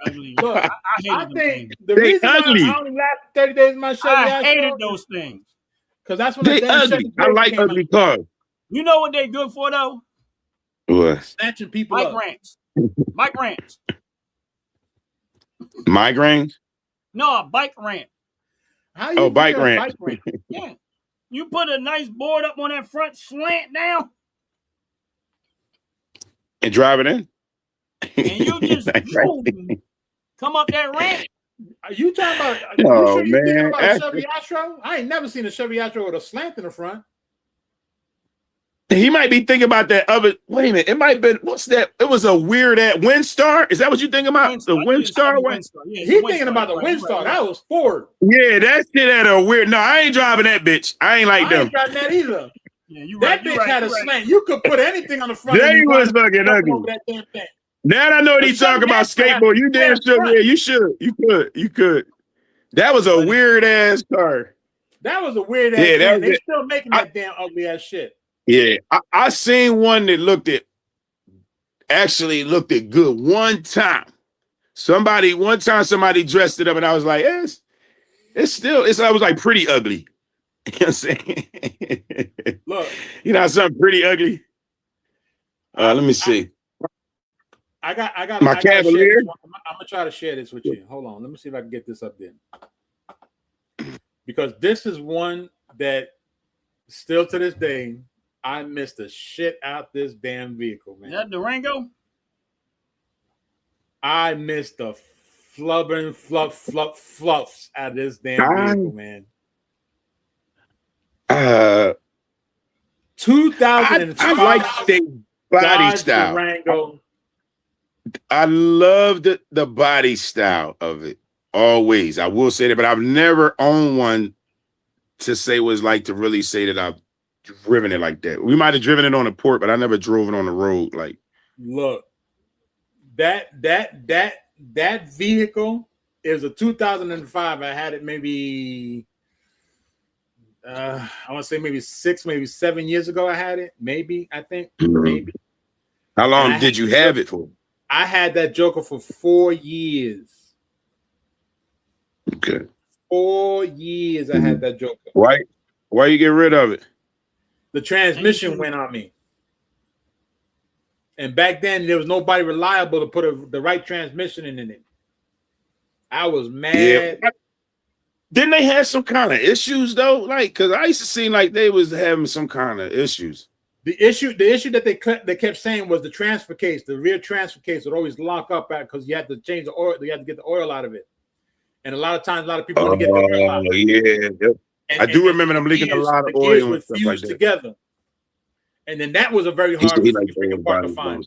Ugly. Look, I I hated think things. the reason why I only lasted 30 days in my Chevy I Astro, hated those things. because that's when they the damn ugly. Chevy I like ugly out. cars. You know what they good for though? What? Snatching people Mike up. rants. Mike rants. Migraines? No, a bike rant. How you bike rant. Yeah. You put a nice board up on that front slant down. And drive it in? And you just come up that ramp. Are you talking about? Oh, you thinking man. about a Chevy Astro? I ain't never seen a Chevy Astro with a slant in the front. He might be thinking about that other. Wait a minute. It might have been, what's that? It was a weird at Windstar. Is that what you think about? The Windstar one? Yeah, He thinking about the Windstar. That was Ford. Yeah, that shit had a weird. No, I ain't driving that bitch. I ain't like I them. ain't driving that either. Yeah, you That right. bitch had a slant. You could put anything on the front. They and was fucking ugly. over that damn thing. Now I know what he's talking about skateboard. You damn sure. Yeah, you should. You could. That was a weird ass car. That was a weird ass. Yeah, thing. They still making that damn ugly ass shit. Yeah, I seen one that looked at good one time. Somebody dressed it up, and I was like, I was like pretty ugly. You know what I'm saying? Look, you know something pretty ugly. Let me see. I got my Cavalier. I'm gonna try to share this with you. Hold on, let me see if I can get this up there. Because this is one that still to this day, I missed the shit out this damn vehicle, man. Is that Durango? I missed the fluffs out of this damn vehicle, man. 2005. I like the body style. Durango. I love the body style of it. Always. I will say that, but I've never owned one to say was like to really say that I've driven it like that. We might have driven it on the port, but I never drove it on the road. Like, look, that vehicle is a 2005. I had it maybe I want to say maybe 6, maybe 7 years ago. I had it. Maybe maybe. How long did you have it for? I had that Joker for 4 years. Okay. 4 years I had that Joker. Why you get rid of it? The transmission went on me. And back then there was nobody reliable to put the right transmission in it. I was mad. Yeah. Didn't they have some kind of issues though? Like, because I used to seem like they was having some kind of issues. The issue that they kept saying was the transfer case, the rear transfer case would always lock up because you had to change the oil, you had to get the oil out of it. And a lot of times, a lot of people want to get the oil out. Yeah. I do remember them leaking a lot of oil and stuff like that. Together. And then that was a very hard part to find.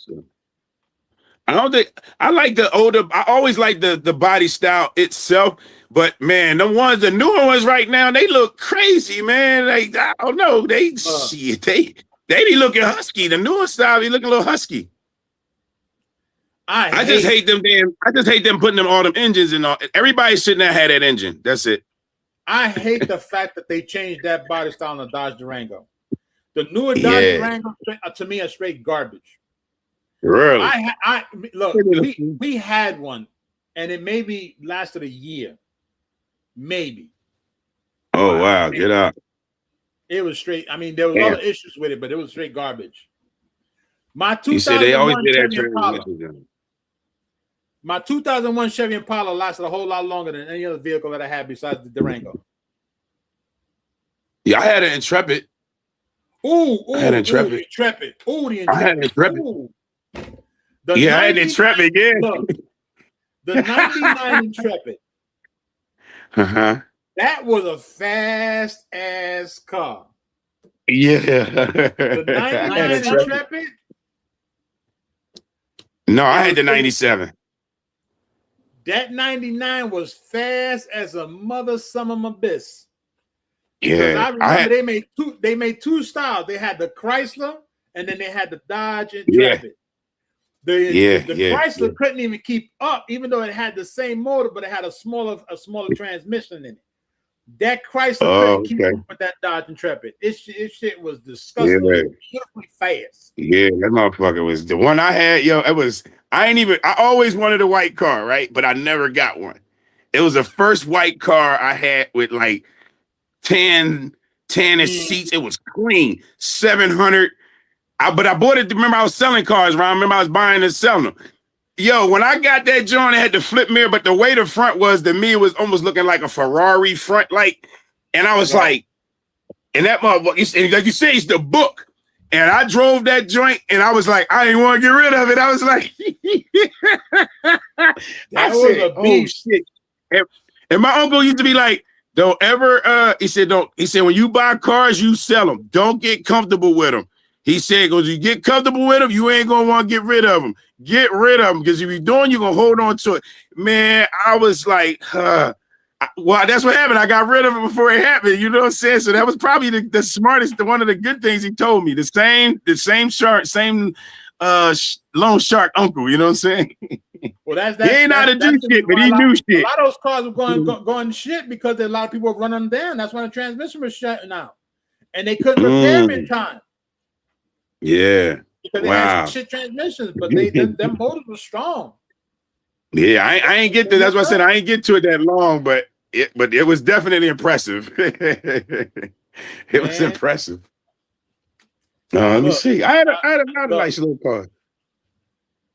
I don't think I like the older. I always like the body style itself, but man, the newer ones right now, they look crazy, man. Like, I don't know, they be looking husky. The newer style, they look a little husky. I just hate them putting all them engines in. Everybody shouldn't have had that engine. That's it. I hate the fact that they changed that body style on the Dodge Durango. The newer Dodge Durango, to me, are straight garbage. Really? Look, we had one, and it maybe lasted a year, maybe. Oh wow! Get out. It was straight. I mean, there was other issues with it, but it was straight garbage. My 2001 Chevy Impala lasted a whole lot longer than any other vehicle that I had besides the Durango. Yeah, I had an Intrepid. I had an Intrepid. The Intrepid. I had an Intrepid. I had an Intrepid. Yeah. Look, the 99 Intrepid. That was a fast ass car. Yeah. The 99 Intrepid. No, I had the 97. That 99 was fast as a mother summer abyss. Yeah, I remember they made two styles. They had the Chrysler and then they had the Dodge Intrepid. The Chrysler couldn't even keep up, even though it had the same motor, but it had a smaller transmission in it. That Chrysler couldn't keep up with that Dodge Intrepid. It shit was disgusting. Beautifully fast. Yeah, that motherfucker was the one I had. Yo, I always wanted a white car, right? But I never got one. It was the first white car I had with like tan-ish seats. It was clean. 700. But I bought it. Remember, I was selling cars, Ron. Remember, I was buying and selling them. Yo, when I got that joint, it had the flip mirror, but the way the front was, to me, it was almost looking like a Ferrari front, like. And I was like, and that motherfucker, like you say, it's the book. And I drove that joint, and I was like, I didn't want to get rid of it. I was like, that was a beast. Oh, shit. And my uncle used to be like, don't ever, he said, when you buy cars, you sell them. Don't get comfortable with them. He said, "Cause you get comfortable with them, you ain't gonna want to get rid of them. Get rid of them, because if you're doing, you're gonna hold on to it." Man, I was like, well, that's what happened. I got rid of it before it happened. You know what I'm saying? So that was probably the smartest, one of the good things he told me. The same shark, same loan shark uncle. You know what I'm saying? Well, that's he ain't know how to do shit, but he knew shit. A lot of those cars were going shit because a lot of people were running them down. That's when the transmission was shutting out, and they couldn't repair them in time. Yeah, because they had some shit transmissions, but them motors were strong. Yeah, I ain't get to. That's why I said I ain't get to it that long, but it was definitely impressive. It was impressive. Let me see. I had a nice little car.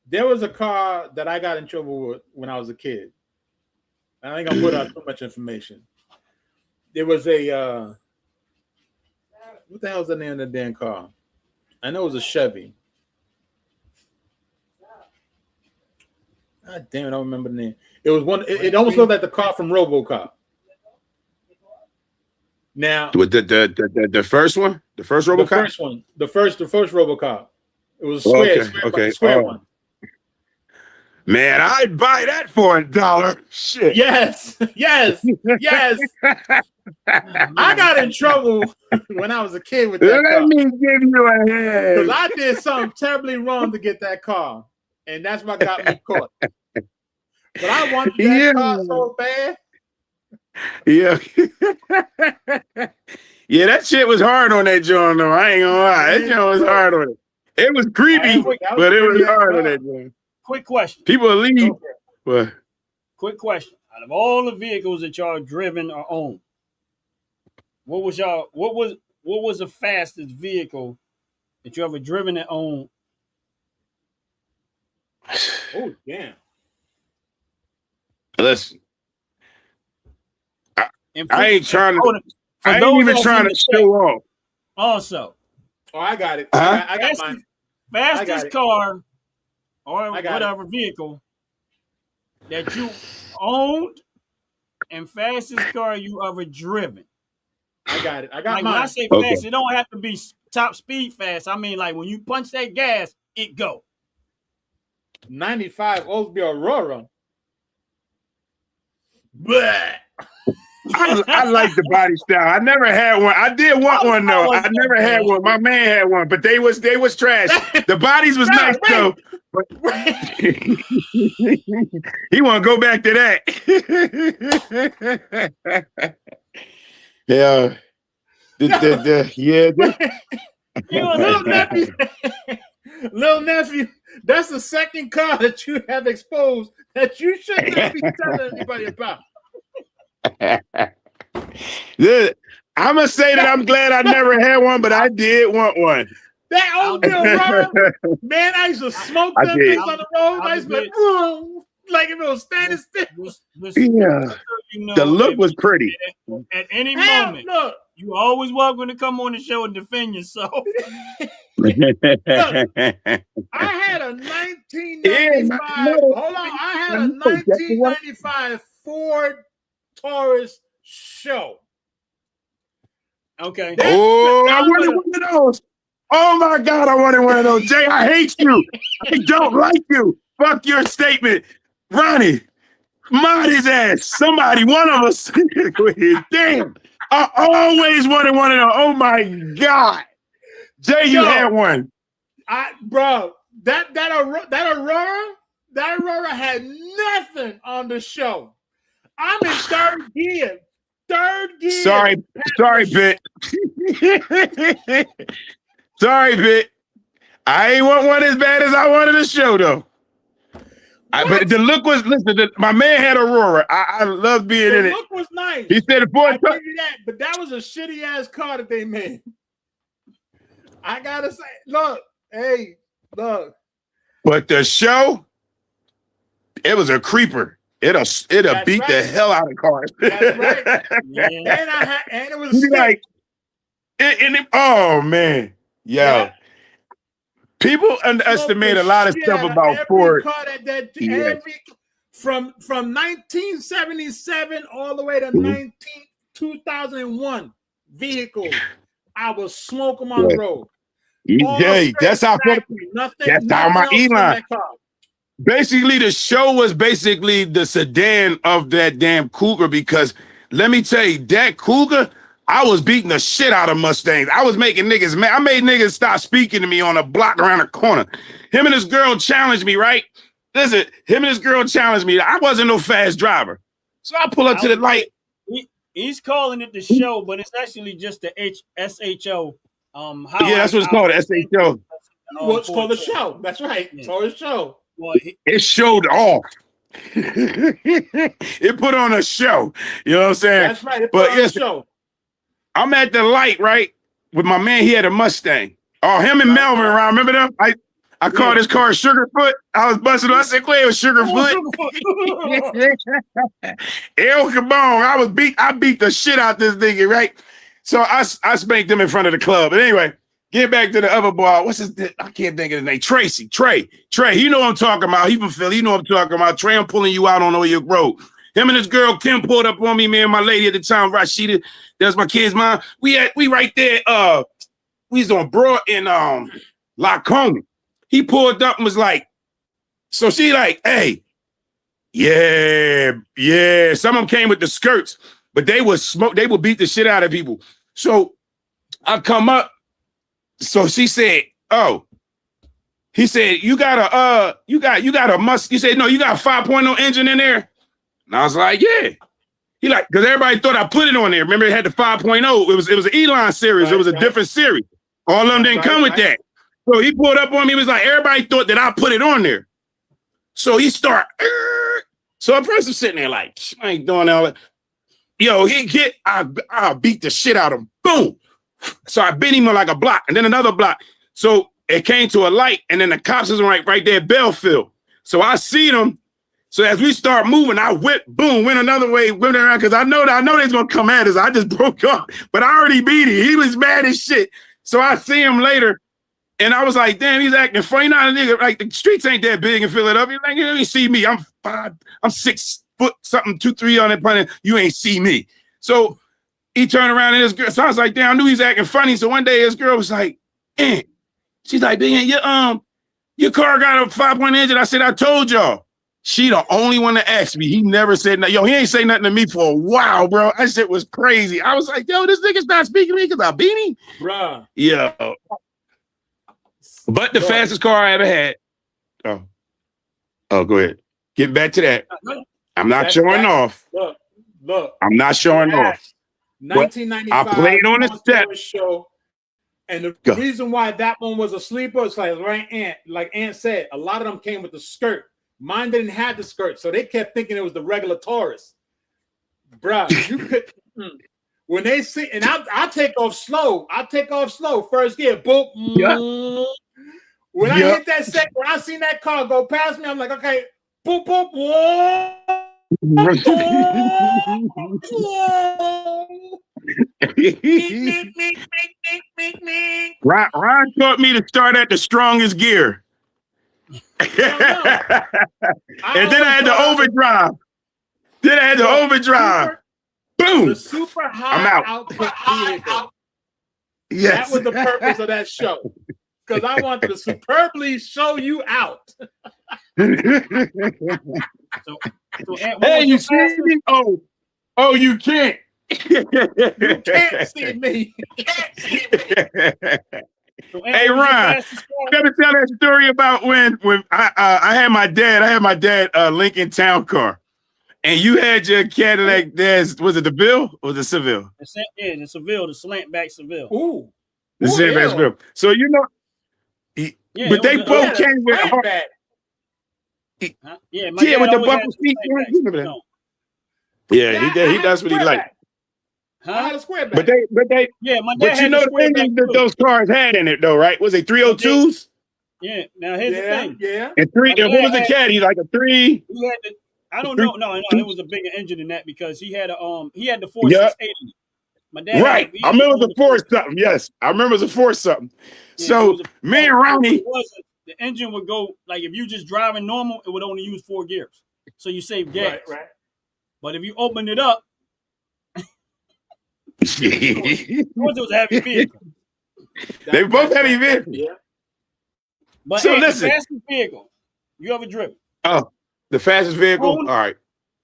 There was a car that I got in trouble with when I was a kid. I ain't gonna put out too much information. There was a what the hell's the name of the damn car? I know it was a Chevy. God damn it, I don't remember the name. It was one. It almost looked like the car from RoboCop. Now, the first one, the first RoboCop, the first one, the first RoboCop. It was a square one. Man, I'd buy that for $1. Shit. Yes. I got in trouble when I was a kid with that car. Let me give you a hand. Because I did something terribly wrong to get that car. And that's what got me caught. But I wanted that car so bad. Yeah. Yeah, that shit was hard on that joint, though. I ain't gonna lie. That joint was hard on it. It was creepy, but it was hard on that joint. Quick question. People leave. But quick question. Out of all the vehicles that y'all driven or owned, what was the fastest vehicle that you ever driven and owned? Oh, damn. Listen. I ain't trying to. I ain't even trying to show off. Also. Oh, I got it. I got mine. Fastest car or whatever vehicle that you owned and fastest car you ever driven. I got it. I got mine. When I say fast, it don't have to be top speed fast. I mean, like when you punch that gas, it go. 95 Oldsmobile Aurora. Bleh. I like the body style. I never had one. I did want one though. I never had one. My man had one, but they was trash. The bodies was nice though. But he want to go back to that. Yeah. Little nephew, that's the second car that you have exposed that you should not be telling anybody about. I'm gonna say that I'm glad I never had one, but I did want one. That old Bill Roller, man, I used to smoke them things on the road. I used to be like if it was standing still. Yeah, the look was pretty. At any moment, you always welcome to come on the show and defend yourself. Look, I had a 1995. Hold on, I had a 1995 Ford Taurus show. Okay. I wanted one of those. Oh my God, I wanted one of those. Jay, I hate you. I don't like you. Fuck your statement. Ronnie, mod his ass. Somebody, one of us. Damn. I always wanted one of those. Oh my God. Jay, you had one. Bro, that Aurora had nothing on the show. I'm in third gear. Sorry, Bit. Sorry, Bit. I ain't want one as bad as I wanted to show, though. But the look was, my man had Aurora. I love being in it. The look was nice. He said, I give you that, but that was a shitty ass car that they made. I gotta say, look. But the show, it was a creeper. It'll beat the hell out of cars. That's right. Yeah. And it was like, oh man, yeah. People underestimate a lot of stuff about Ford. From 1977 all the way to 2001 vehicles, I will smoke them on the road. Yeah, that's how nothing. that's how Nothing my else in Elon. that car. Basically, the show was basically the sedan of that damn Cougar because let me tell you, that Cougar, I was beating the shit out of Mustangs. I was making niggas mad. I made niggas stop speaking to me on a block around the corner. Him and his girl challenged me, right? Listen, him and his girl challenged me. I wasn't no fast driver. So I pull up to the light. He's calling it the show, but it's actually just the SHO. Yeah, that's what it's called, SHO. What's called the show? That's right. Yeah. It's called a show. Well, It showed off. It put on a show. You know what I'm saying? That's right. It But put on yes, a show. I'm at the light, right? With my man, he had a Mustang. Oh, him and Melvin around. Remember them? I called his car Sugarfoot. I was busting. I said, "Wait, it was Sugarfoot." El Cabone. I beat the shit out this nigga, right? So I spanked him in front of the club. But anyway, get back to the other boy. What's his? I can't think of his name. Tracy. Trey. You know what I'm talking about. He from Philly. You know what I'm talking about. Trey, I'm pulling you out on Oyak Road. Him and his girl Kim pulled up on me, man. My lady at the time, Rashida. That's my kid's mom. We right there. We was on Broad in Lacombe. He pulled up and was like, so she like, hey, yeah. Some of them came with the skirts, but they would smoke. They would beat the shit out of people. So I come up. So she said, oh, he said, you got a must. He said, no, you got a 5.0 engine in there. And I was like, yeah. He like, because everybody thought I put it on there. Remember, it had the 5.0. It was an Elon series. It was a different series. All of them didn't come with that. So he pulled up on me. He was like, everybody thought that I put it on there. So he started. So a person sitting there like, I ain't doing all that. Yo, I beat the shit out of him. Boom. So I bit him like a block and then another block. So it came to a light and then the cops was right there at Belfield. So I see them. So as we start moving, I went another way, went around because I know they're gonna come at us. I just broke up, but I already beat him. He was mad as shit. So I see him later, and I was like, damn, he's acting funny. Not a nigga, like the streets ain't that big in Philadelphia. Like, you ain't see me. I'm 6 foot something, 2-3 on that planet. You ain't see me. So he turned around and his girl. So I was like, damn, I knew he's acting funny. So one day his girl was like, she's like, Big your car got a 5.0 engine. I said, I told y'all. She the only one that asked me. He never said nothing. Yo, he ain't say nothing to me for a while, bro. That shit was crazy. I was like, yo, this nigga's not speaking to me because I beat him. Bruh. Yeah. But the fastest car I ever had. Oh, go ahead. Get back to that. I'm not showing off. Look. I'm not showing off. 1995. I played on the step. Show. And the reason why that one was a sleeper is like Ant said, a lot of them came with the skirt. Mine didn't have the skirt, so they kept thinking it was the regular Taurus. Bruh, you could when they see, and I'll take off slow. First gear, boop. Yeah. When I hit that set, when I seen that car go past me, I'm like, okay, boop, boop, whoa. Ron taught me to start at the strongest gear. And then I had to overdrive. Boom. The super high I'm out. output vehicle. Yes. That was the purpose of that show. Because I wanted to superbly show you out. Hey, you see me? Oh, you can't. You can't see me. Hey, Ron, you gotta tell that story about when I had my dad Lincoln Town Car, and you had your Cadillac. Was it the Bill or the Seville? Yeah, the Seville, the slant back Seville. Ooh, the slant back Seville. So you know, but they both came with hard. Yeah, with the bumper seat. Yeah, he does what he like. Huh? I had a square back. But they my dad had the engine that those cars had in it though, right? Was they 302s? Yeah. Now here's the thing. Yeah. And what was the Caddy? Like a 3? I don't know. No, it was a bigger engine than that because he had the 4680. My dad. Right. I remember the 4 something. Yes, I remember the 4 something. Yeah, so me and Ronnie, the engine would go like if you just driving normal, it would only use 4 gears, so you save gas. Right. But if you open it up. It was a heavy vehicle. They both heavy vehicles. Yeah. But So hey, listen. the fastest vehicle you ever driven, Oh, the fastest vehicle. Owned. All right.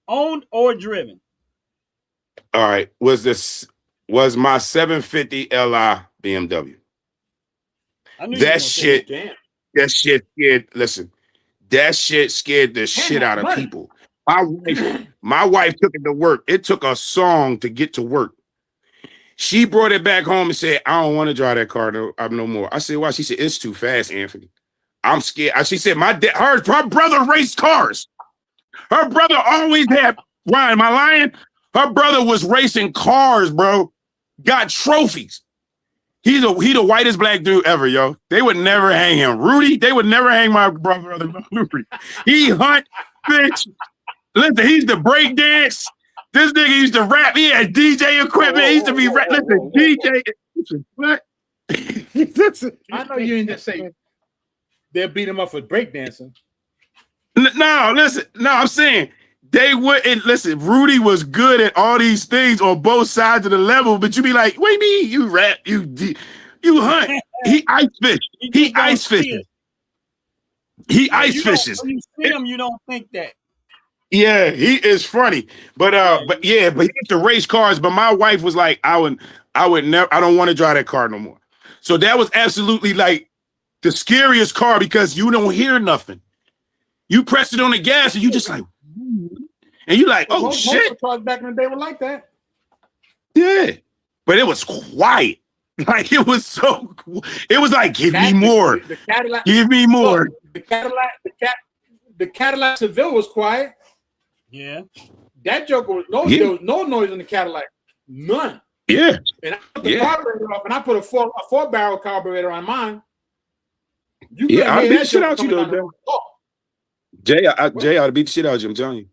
owned or driven? All right. Was my 750 Li BMW. I knew you were That gonna say shit, Damn. that shit scared. Listen, that shit scared the shit out of money. people. My wife took it to work. It took a song to get to work. She brought it back home and said, "I don't want to drive that car no more." I said, "Why?" She said, "It's too fast, Anthony. I'm scared." She said, her brother raced cars. Her brother always had Ryan. Am I lying? Her brother was racing cars, bro. Got trophies. He the whitest black dude ever, yo. They would never hang him. Rudy, they would never hang my brother Rudy. He hunt, bitch. Listen, he's the break dance. This nigga used to rap. He had DJ equipment. He used to be rap. Listen, DJ. I know you didn't just say they'll beat him up for breakdancing. No, listen. No, I'm saying they wouldn't listen. Rudy was good at all these things on both sides of the level, but you be like, "What do you mean? You rap? You hunt? He ice fish. He ice fishes. He ice fishes." When you see him, you don't think that. Yeah, he is funny, but he used to race cars. But my wife was like, I would never. I don't want to drive that car no more. So that was absolutely like the scariest car because you don't hear nothing. You press it on the gas and you just like, and you like, oh most shit. cars back in the day were like that. Yeah, but it was quiet. Like it was so. It was like, give me more. The Cadillac, give me more. The Cadillac Seville was quiet. Yeah. That joker was there was no noise in the Cadillac. None. Yeah. And I put the carburetor off and I put a four barrel carburetor on mine. I beat the shit out you though, Jay. Jay ought to beat the shit out you, I'm telling you.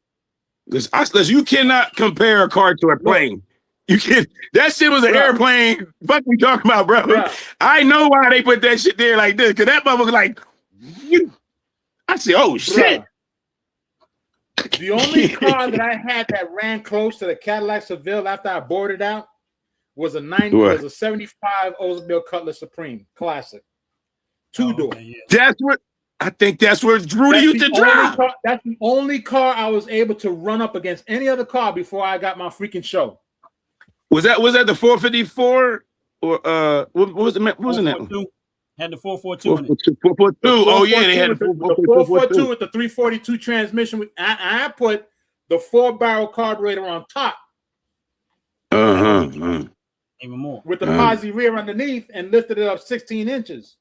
Listen, you cannot compare a car to a plane. You can't. That shit was an airplane. Fuck we talking about, bro. Yeah. I know why they put that shit there like this, because that motherfucker like, I said, oh shit. The only car that I had that ran close to the Cadillac Seville after I boarded out was a 75 Oldsmobile Cutlass Supreme Classic. Two-door. Okay, yeah. That's where Rudy used to drive. That's the only car I was able to run up against any other car before I got my freaking show. Was that the 454 or what was it? What was it? Had the 442 in it. 442. Oh yeah, they had the 442 with the 342 transmission. I put the 4-barrel carburetor on top. Even more. With the posi rear underneath and lifted it up 16 inches.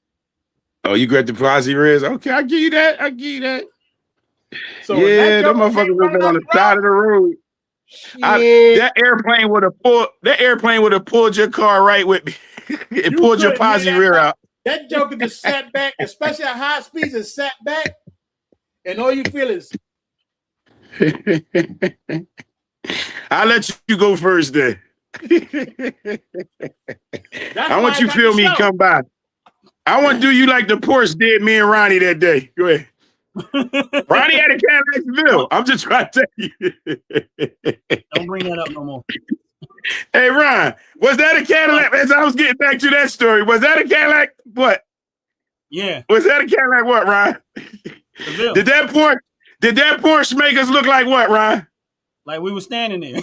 Oh, you got the posi rears? Okay, I give you that. So yeah, that motherfucker was on the side of the road. That airplane would have pulled your car right with me. It pulled your posi rear out. That joker just sat back, especially at high speeds, and sat back, and all you feel is. I'll let you go first then. I want you to feel me come by. I want to do you like the Porsche did me and Ronnie that day. Go ahead. Ronnie had a Cadillac Seville. I'm just trying to tell you. Don't bring that up no more. Hey, Ron, was that a Cadillac? As I was getting back to that story, was that a Cadillac? What? Yeah. Was that a Cadillac? What, Ron? Did that Porsche make us look like what, Ron? Like we were standing there.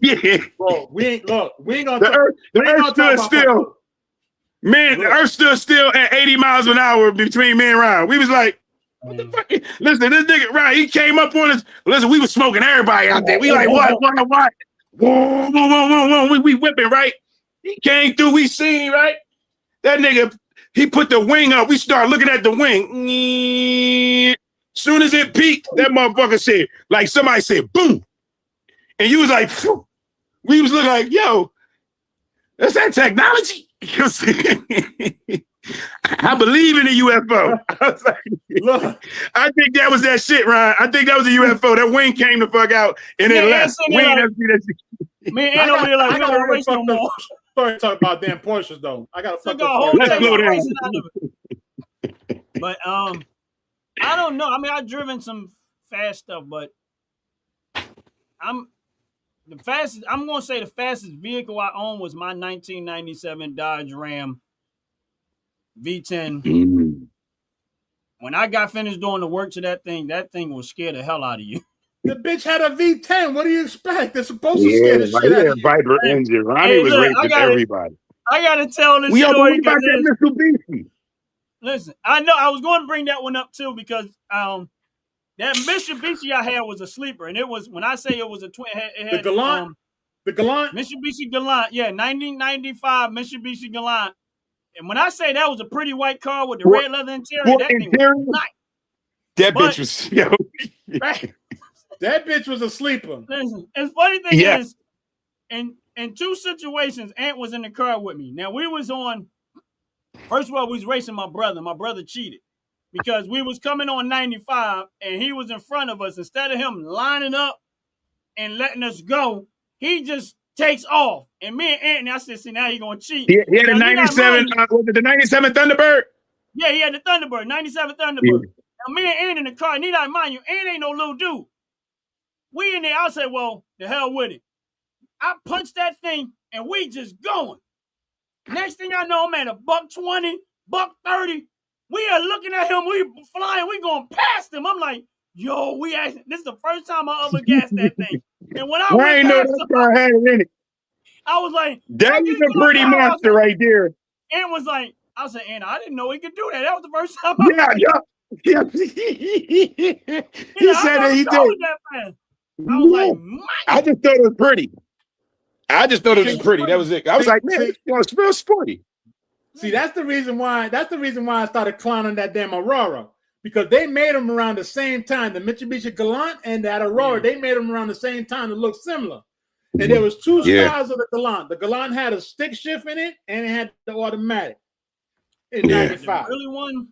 Yeah. Bro, we ain't gonna. The earth stood still. Man, the earth stood still at 80 miles an hour between me and Ron. We was like, what the fuck? Listen, this nigga, Ron, he came up on us. Listen, we was smoking everybody out there. We like, what? Whoa. We whipping, right? He came through, we seen, right? That nigga, he put the wing up. We start looking at the wing. Soon as it peaked, that motherfucker said, like somebody said, boom. And you was like, phew. We was looking like, yo, that's that technology. I believe in a UFO. I was like, look, I think that was that shit, Ryan. I think that was a UFO. That wing came the fuck out and then left. Man, ain't over there like, we don't race no more. Sorry, talk about damn Porsches though. I gotta fuck Let's slow down. But I don't know. I mean, I've driven some fast stuff, but I'm gonna say the fastest vehicle I owned was my 1997 Dodge Ram V10. Mm. When I got finished doing the work to that thing will scare the hell out of you. The bitch had a V10. What do you expect? They're supposed to scare the shit out of you. Viper engine. Ronnie Hey, was look, racing everybody. I gotta tell this We all story what about that Mitsubishi? listen, I know I was going to bring that one up too because that Mitsubishi I had was a sleeper, and it was when I say it was a twin. It had The Galant. The Galant. Mitsubishi Galant, yeah, 1995 Mitsubishi Galant. And when I say that was a pretty white car with the red leather interior, that thing was nice. That bitch was That bitch was a sleeper. Listen, and funny thing is, in two situations, Ant was in the car with me. Now we was on. First of all, we was racing my brother. My brother cheated because we was coming on 95 and he was in front of us. Instead of him lining up and letting us go, he just takes off. And me and Anthony, I said, see, now he gonna cheat. He had a 97, was it the 97 Thunderbird? Yeah, he had the Thunderbird, 97 Thunderbird. Yeah. Now me and Anthony in the car, need I mind you, Anthony ain't no little dude. We in there, I said, well, the hell with it. I punched that thing and we just going. Next thing I know, I'm at $120, $130. We are looking at him, we flying, we going past him. I'm like, yo, this is the first time I ever gassed that thing. And when I went past him, had it in it. I was like, that is a pretty monster right there. And was like, I said, and I didn't know he could do that. That was the first time Yeah. He said that he did. I was like, I just thought it was pretty. That was it. I was like, man, it's real sporty. See, that's the reason why I started clowning that damn Aurora. Because they made them around the same time. The Mitsubishi Galant and that Aurora, they made them around the same time to look similar. And there was two styles of the Galant. The Galant had a stick shift in it, and it had the automatic in 95. The really one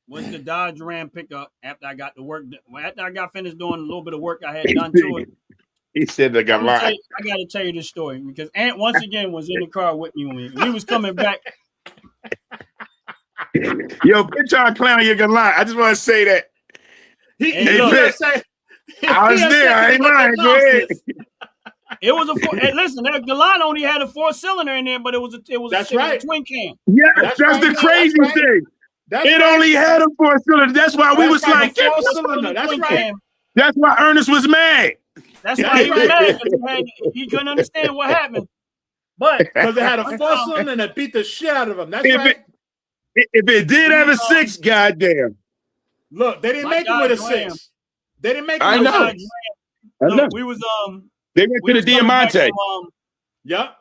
was the Dodge Ram pickup after I got finished doing a little bit of work I had done to it. He said they got lied. I got to tell you this story because Ant once again was in the car with me when we was coming back. Yo, bitch, y'all clown, you're gonna lie. I just want to say that. I was there. I ain't lying. It was listen, that Galant only had a 4-cylinder in there, but it was a twin cam. Yeah, that's the crazy thing. It only had a 4-cylinder. That's why we was like, that's right. That's why Ernest was mad. That's why he was mad because he couldn't understand what happened. But because it had a 4-cylinder and it beat the shit out of him. That's right. If it did have a 6, goddamn. Look, they didn't make it with a 6. They didn't make it with a 6. I know. We was they went to the Diamante. Yep.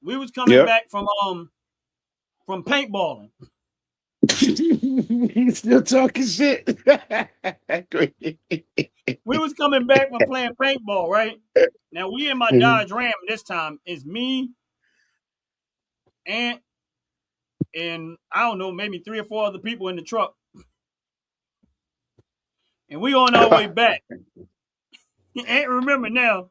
We was coming back from paintballing. He's still talking shit. We was coming back from playing paintball, right? Now we in my Dodge Ram this time. It's me, and I don't know, maybe 3 or 4 other people in the truck. And we on our way back. Ain't remember now.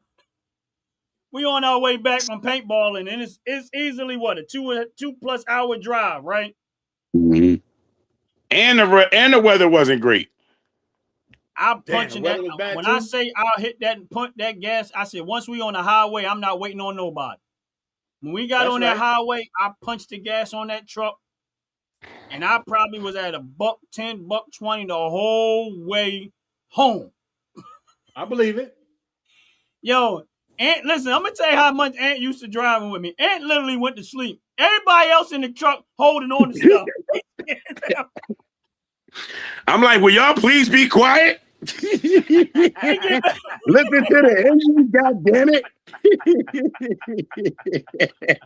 We on our way back from paintballing, and it's easily what, a 2+ hour drive, right? Mm-hmm. And the weather wasn't great. I'm punching that. When I say I'll hit that and punch that gas, I said once we on the highway, I'm not waiting on nobody. When we got on that highway, I punched the gas on that truck, and I probably was at $110, $120 the whole way home. I believe it. Yo, Ant, listen, I'm gonna tell you how much Ant used to driving with me. Ant literally went to sleep. Everybody else in the truck holding on to stuff. I'm like, will y'all please be quiet? Listen to the engine, goddamn it.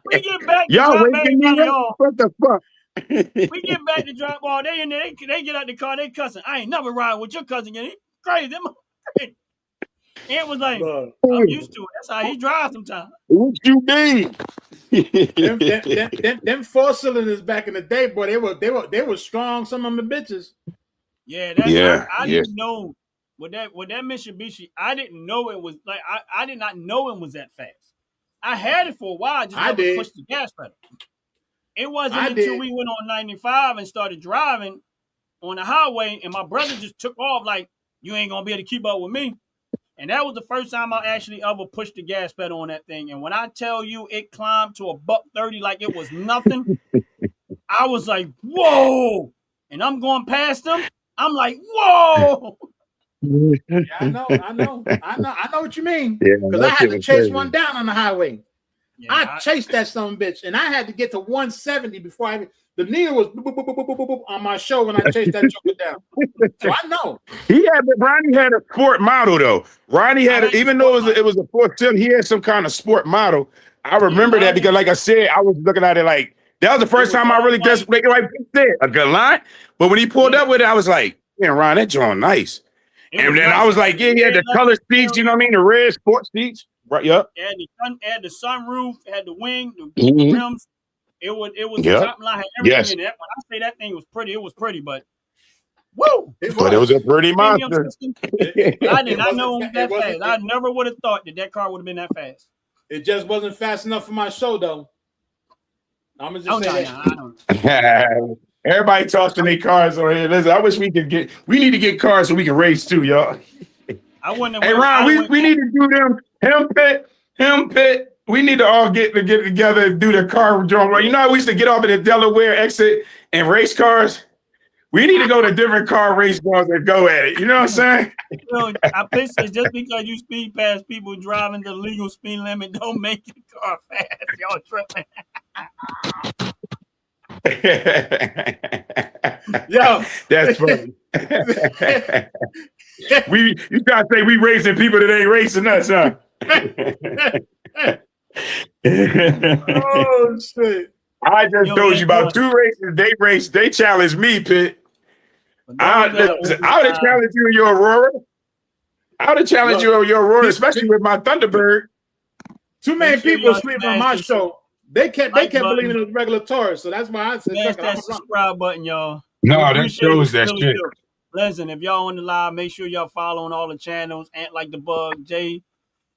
We get back to y'all waking me up. What the fuck? We get back to drop ball. They in there. They get out the car. They cussing. I ain't never riding with your cousin again. He crazy. Ant was like, I'm used to it. That's how he drives sometimes. What you mean? them 4-cylinders back in the day, boy, they were strong. Some of them bitches. Yeah, I didn't know with that Mitsubishi. I didn't know it was like I did not know it was that fast. I had it for a while. I just never pushed the gas pedal. It wasn't until we went on 95 and started driving on the highway, and my brother just took off like, you ain't gonna be able to keep up with me. And that was the first time I actually ever pushed the gas pedal on that thing. And when I tell you it climbed to $130 like it was nothing, I was like, whoa. And I'm going past them. I'm like, whoa. Yeah, I know what you mean. Yeah, Because I had to chase one down on the highway. Yeah, I chased that son of a bitch, and I had to get to 170 before the needle was boop, boop, boop, boop, boop, boop, on my show when I chased that joker down. So I know. Ronnie had a sport model though. Ronnie had, even though it was a 410, he had some kind of sport model. I remember that because, like I said, I was looking at it like that was the first time I really just like a good line. But when he pulled up with it, I was like, man, Ron, that joint nice. And then I was like, yeah, he had the color seats, you know what I mean? The red sports seats. Right, yep. Had the sunroof, had the wing, the rims. It was the top line, had everything in it. When I say that thing was pretty, it was pretty, but woo! But it was a pretty monster. I did not know it was that fast. I never would have thought that car would have been that fast. It just wasn't fast enough for my show, though. I'm gonna just say that. Everybody tossing their cars on here. Listen, I wish we need to get cars so we can race too, y'all. Hey, Ron, we need to do them. Him pit. We need to all get together and do the car joint. You know how we used to get off at the Delaware exit and race cars? We need to go to different car race cars and go at it. You know what I'm saying? I pissed it just because you speed past people driving the legal speed limit don't make your car fast. Y'all tripping. Yo, that's funny. You try to say we racing people that ain't racing us, huh? Oh shit! I just told you about 2 races. They challenged me, Pitt. I would have challenged you in your Aurora. I would have challenged you in your Aurora, especially with my Thunderbird. Too many people sleeping on my show. They kept believing it was regular Taurus, so that's why I said smash that subscribe button, y'all. No, that shows that shit. Listen, if y'all on the live, make sure y'all following all the channels. Ant Like the Bug, Jay,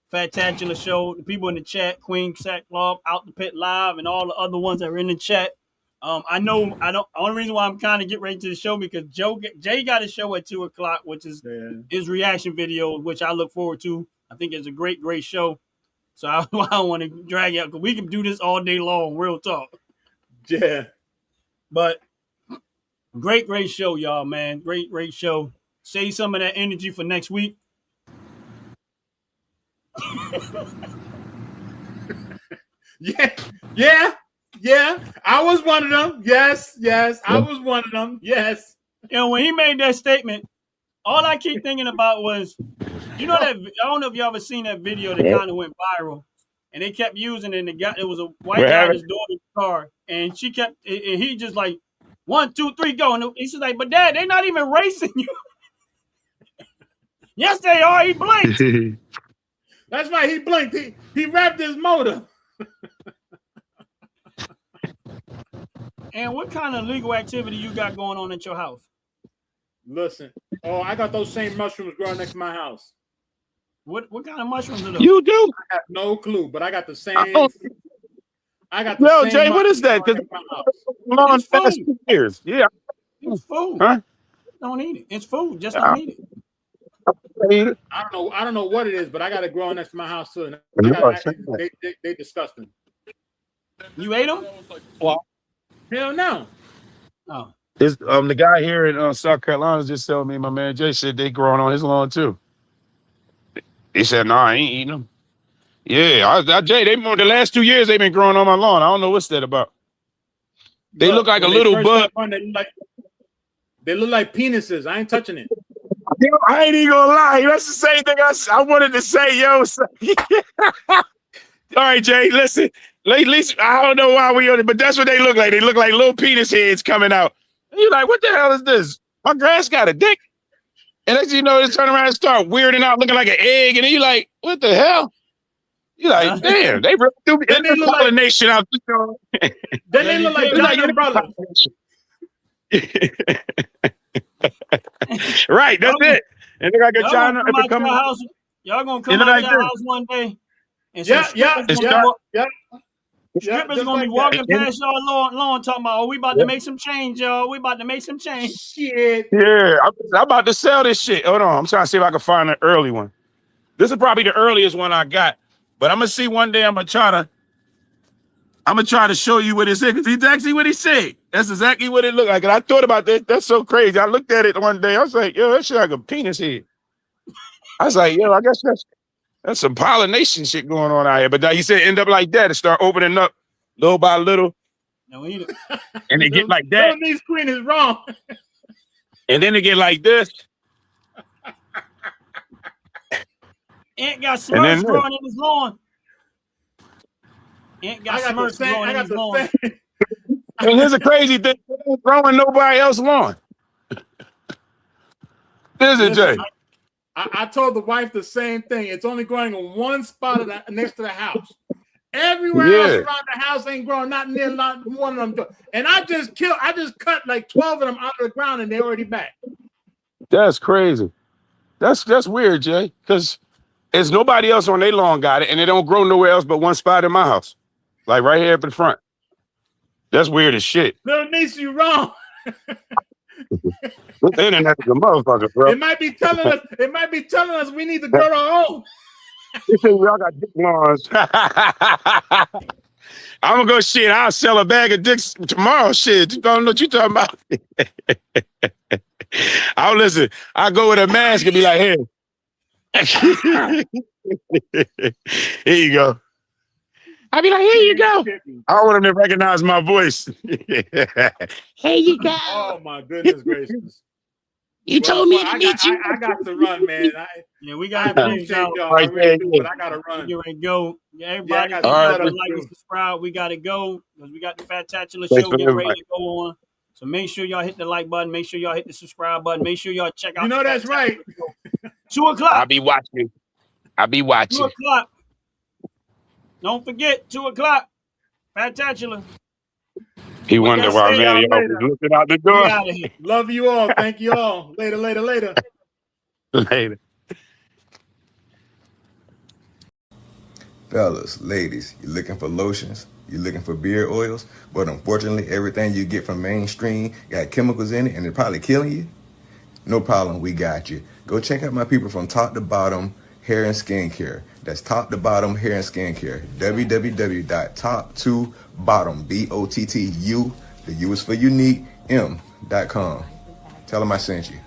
Fantacular Show, the people in the chat, Queen Sackcloth, Out the Pit Live, and all the other ones that are in the chat. The only reason why I'm kind of get ready to the show because Jay got a show at 2:00, which is his reaction video, which I look forward to. I think it's a great show. So I don't want to drag out because we can do this all day long, real talk. Yeah. But great show, y'all, man. Great show. Save some of that energy for next week. Yeah. I was one of them. Yes. I was one of them. Yes. When he made that statement, all I keep thinking about was, you know that I don't know if you ever seen that video that kind of went viral, and they kept using it. And it was a white guy in his daughter's car, and he just like 1, 2, 3, go, and he's like, "But Dad, they're not even racing you." Yes, they are. He blinked. That's right. He blinked. He wrapped his motor. And what kind of legal activity you got going on at your house? Listen. Oh, I got those same mushrooms growing next to my house. What kind of mushrooms are those? You do? I have no clue, but I got the same. Yo, Jay, what is that? Long past 2 years. Yeah. It's food. Huh? Don't eat it. It's food. Just don't eat it. I don't know what it is, but I got it growing next to my house too. They disgusting. You ate them? Well, hell no. Oh. It's, the guy here in South Carolina just telling me, my man Jay said they growing on his lawn too. He said, "No, I ain't eating them." Yeah, Jay, the last 2 years they've been growing on my lawn. I don't know what's that about. They look like a little bug. They look like penises. I ain't touching it. Yo, I ain't even gonna lie. That's the same thing I wanted to say, yo. All right, Jay, listen. At least I don't know why we on it, but that's what they look like. They look like little penis heads coming out. And you're like, what the hell is this? My grass got a dick. And next thing you know, they turn around and start weirding out, looking like an egg. And then you're like, what the hell? You're like, damn, they really do pollination out there. Then they look like Johnny Brothers. Right, that's it. And they got a China. Y'all gonna come out your house one day. And strippers gonna be walking past y'all lawn talking about, we about to make some change, y'all. We about to make some change. Shit. Yeah, I'm about to sell this shit. Hold on, I'm trying to see if I can find an early one. This is probably the earliest one I got, but I'm gonna see one day. I'm gonna try to show you what it said because he's actually what he said. That's exactly what it looked like. And I thought about that. That's so crazy. I looked at it one day. I was like, yo, that shit like a penis head. I was like, yo, I guess that's some pollination shit going on out here. But now you said end up like that. It start opening up little by little. No, he, And they get like that. Little Niece Queen is wrong. And then they get like this. Ant got And then Smurfs growing in his lawn. Ant got Smurfs growing in his lawn. And here's a crazy thing. They ain't growing nobody else's lawn. Is it, Jay? I told the wife the same thing. It's only growing in one spot next to the house. Everywhere else around the house ain't growing, not one of them. And I just cut like 12 of them out of the ground and they're already back. That's crazy. That's weird, Jay, because there's nobody else on their lawn got it, and they don't grow nowhere else but one spot in my house. Like right here up in front. That's weird as shit. Little Niece, you wrong. The internet is a motherfucker, bro. It might be telling us we need to grow our own. You say y'all got dick lawns. I'm gonna go shit. I'll sell a bag of dicks tomorrow. Shit, you don't know what you talking about. I'll listen. I go with a mask and be like, here. Here you go. I'll be like, here you go. I don't want them to recognize my voice. Here you go. Oh my goodness gracious. You told me to meet you. I got to run, man. Yeah, we I got to appreciate y'all. Right I really there, do, yeah. but I gotta run. get ready to go. Yeah, everybody, Yeah, I we got gotta to like do. and subscribe. We got to go because we got the Fantacular Thanks show for getting ready everybody. to go on. So make sure y'all hit the like button. Make sure y'all hit the subscribe button. Make sure y'all check out. You know the that's right. Fantacular show. 2 o'clock. I'll be watching. 2 o'clock. Don't forget, 2 o'clock. Fantacular. He wondered I'll why see y'all Manny was later. looking out the We door. out of here. Love you all. Thank you all. Later. Later. Fellas, ladies, you looking for lotions? You looking for beard oils? But unfortunately, everything you get from mainstream got chemicals in it and it's probably killing you? No problem, we got you. Go check out my people from Top to Bottom Hair and Skincare. That's Top to Bottom Hair and Skincare. www.top2bottom, BOTTU, the U is for unique, M.com. Tell them I sent you.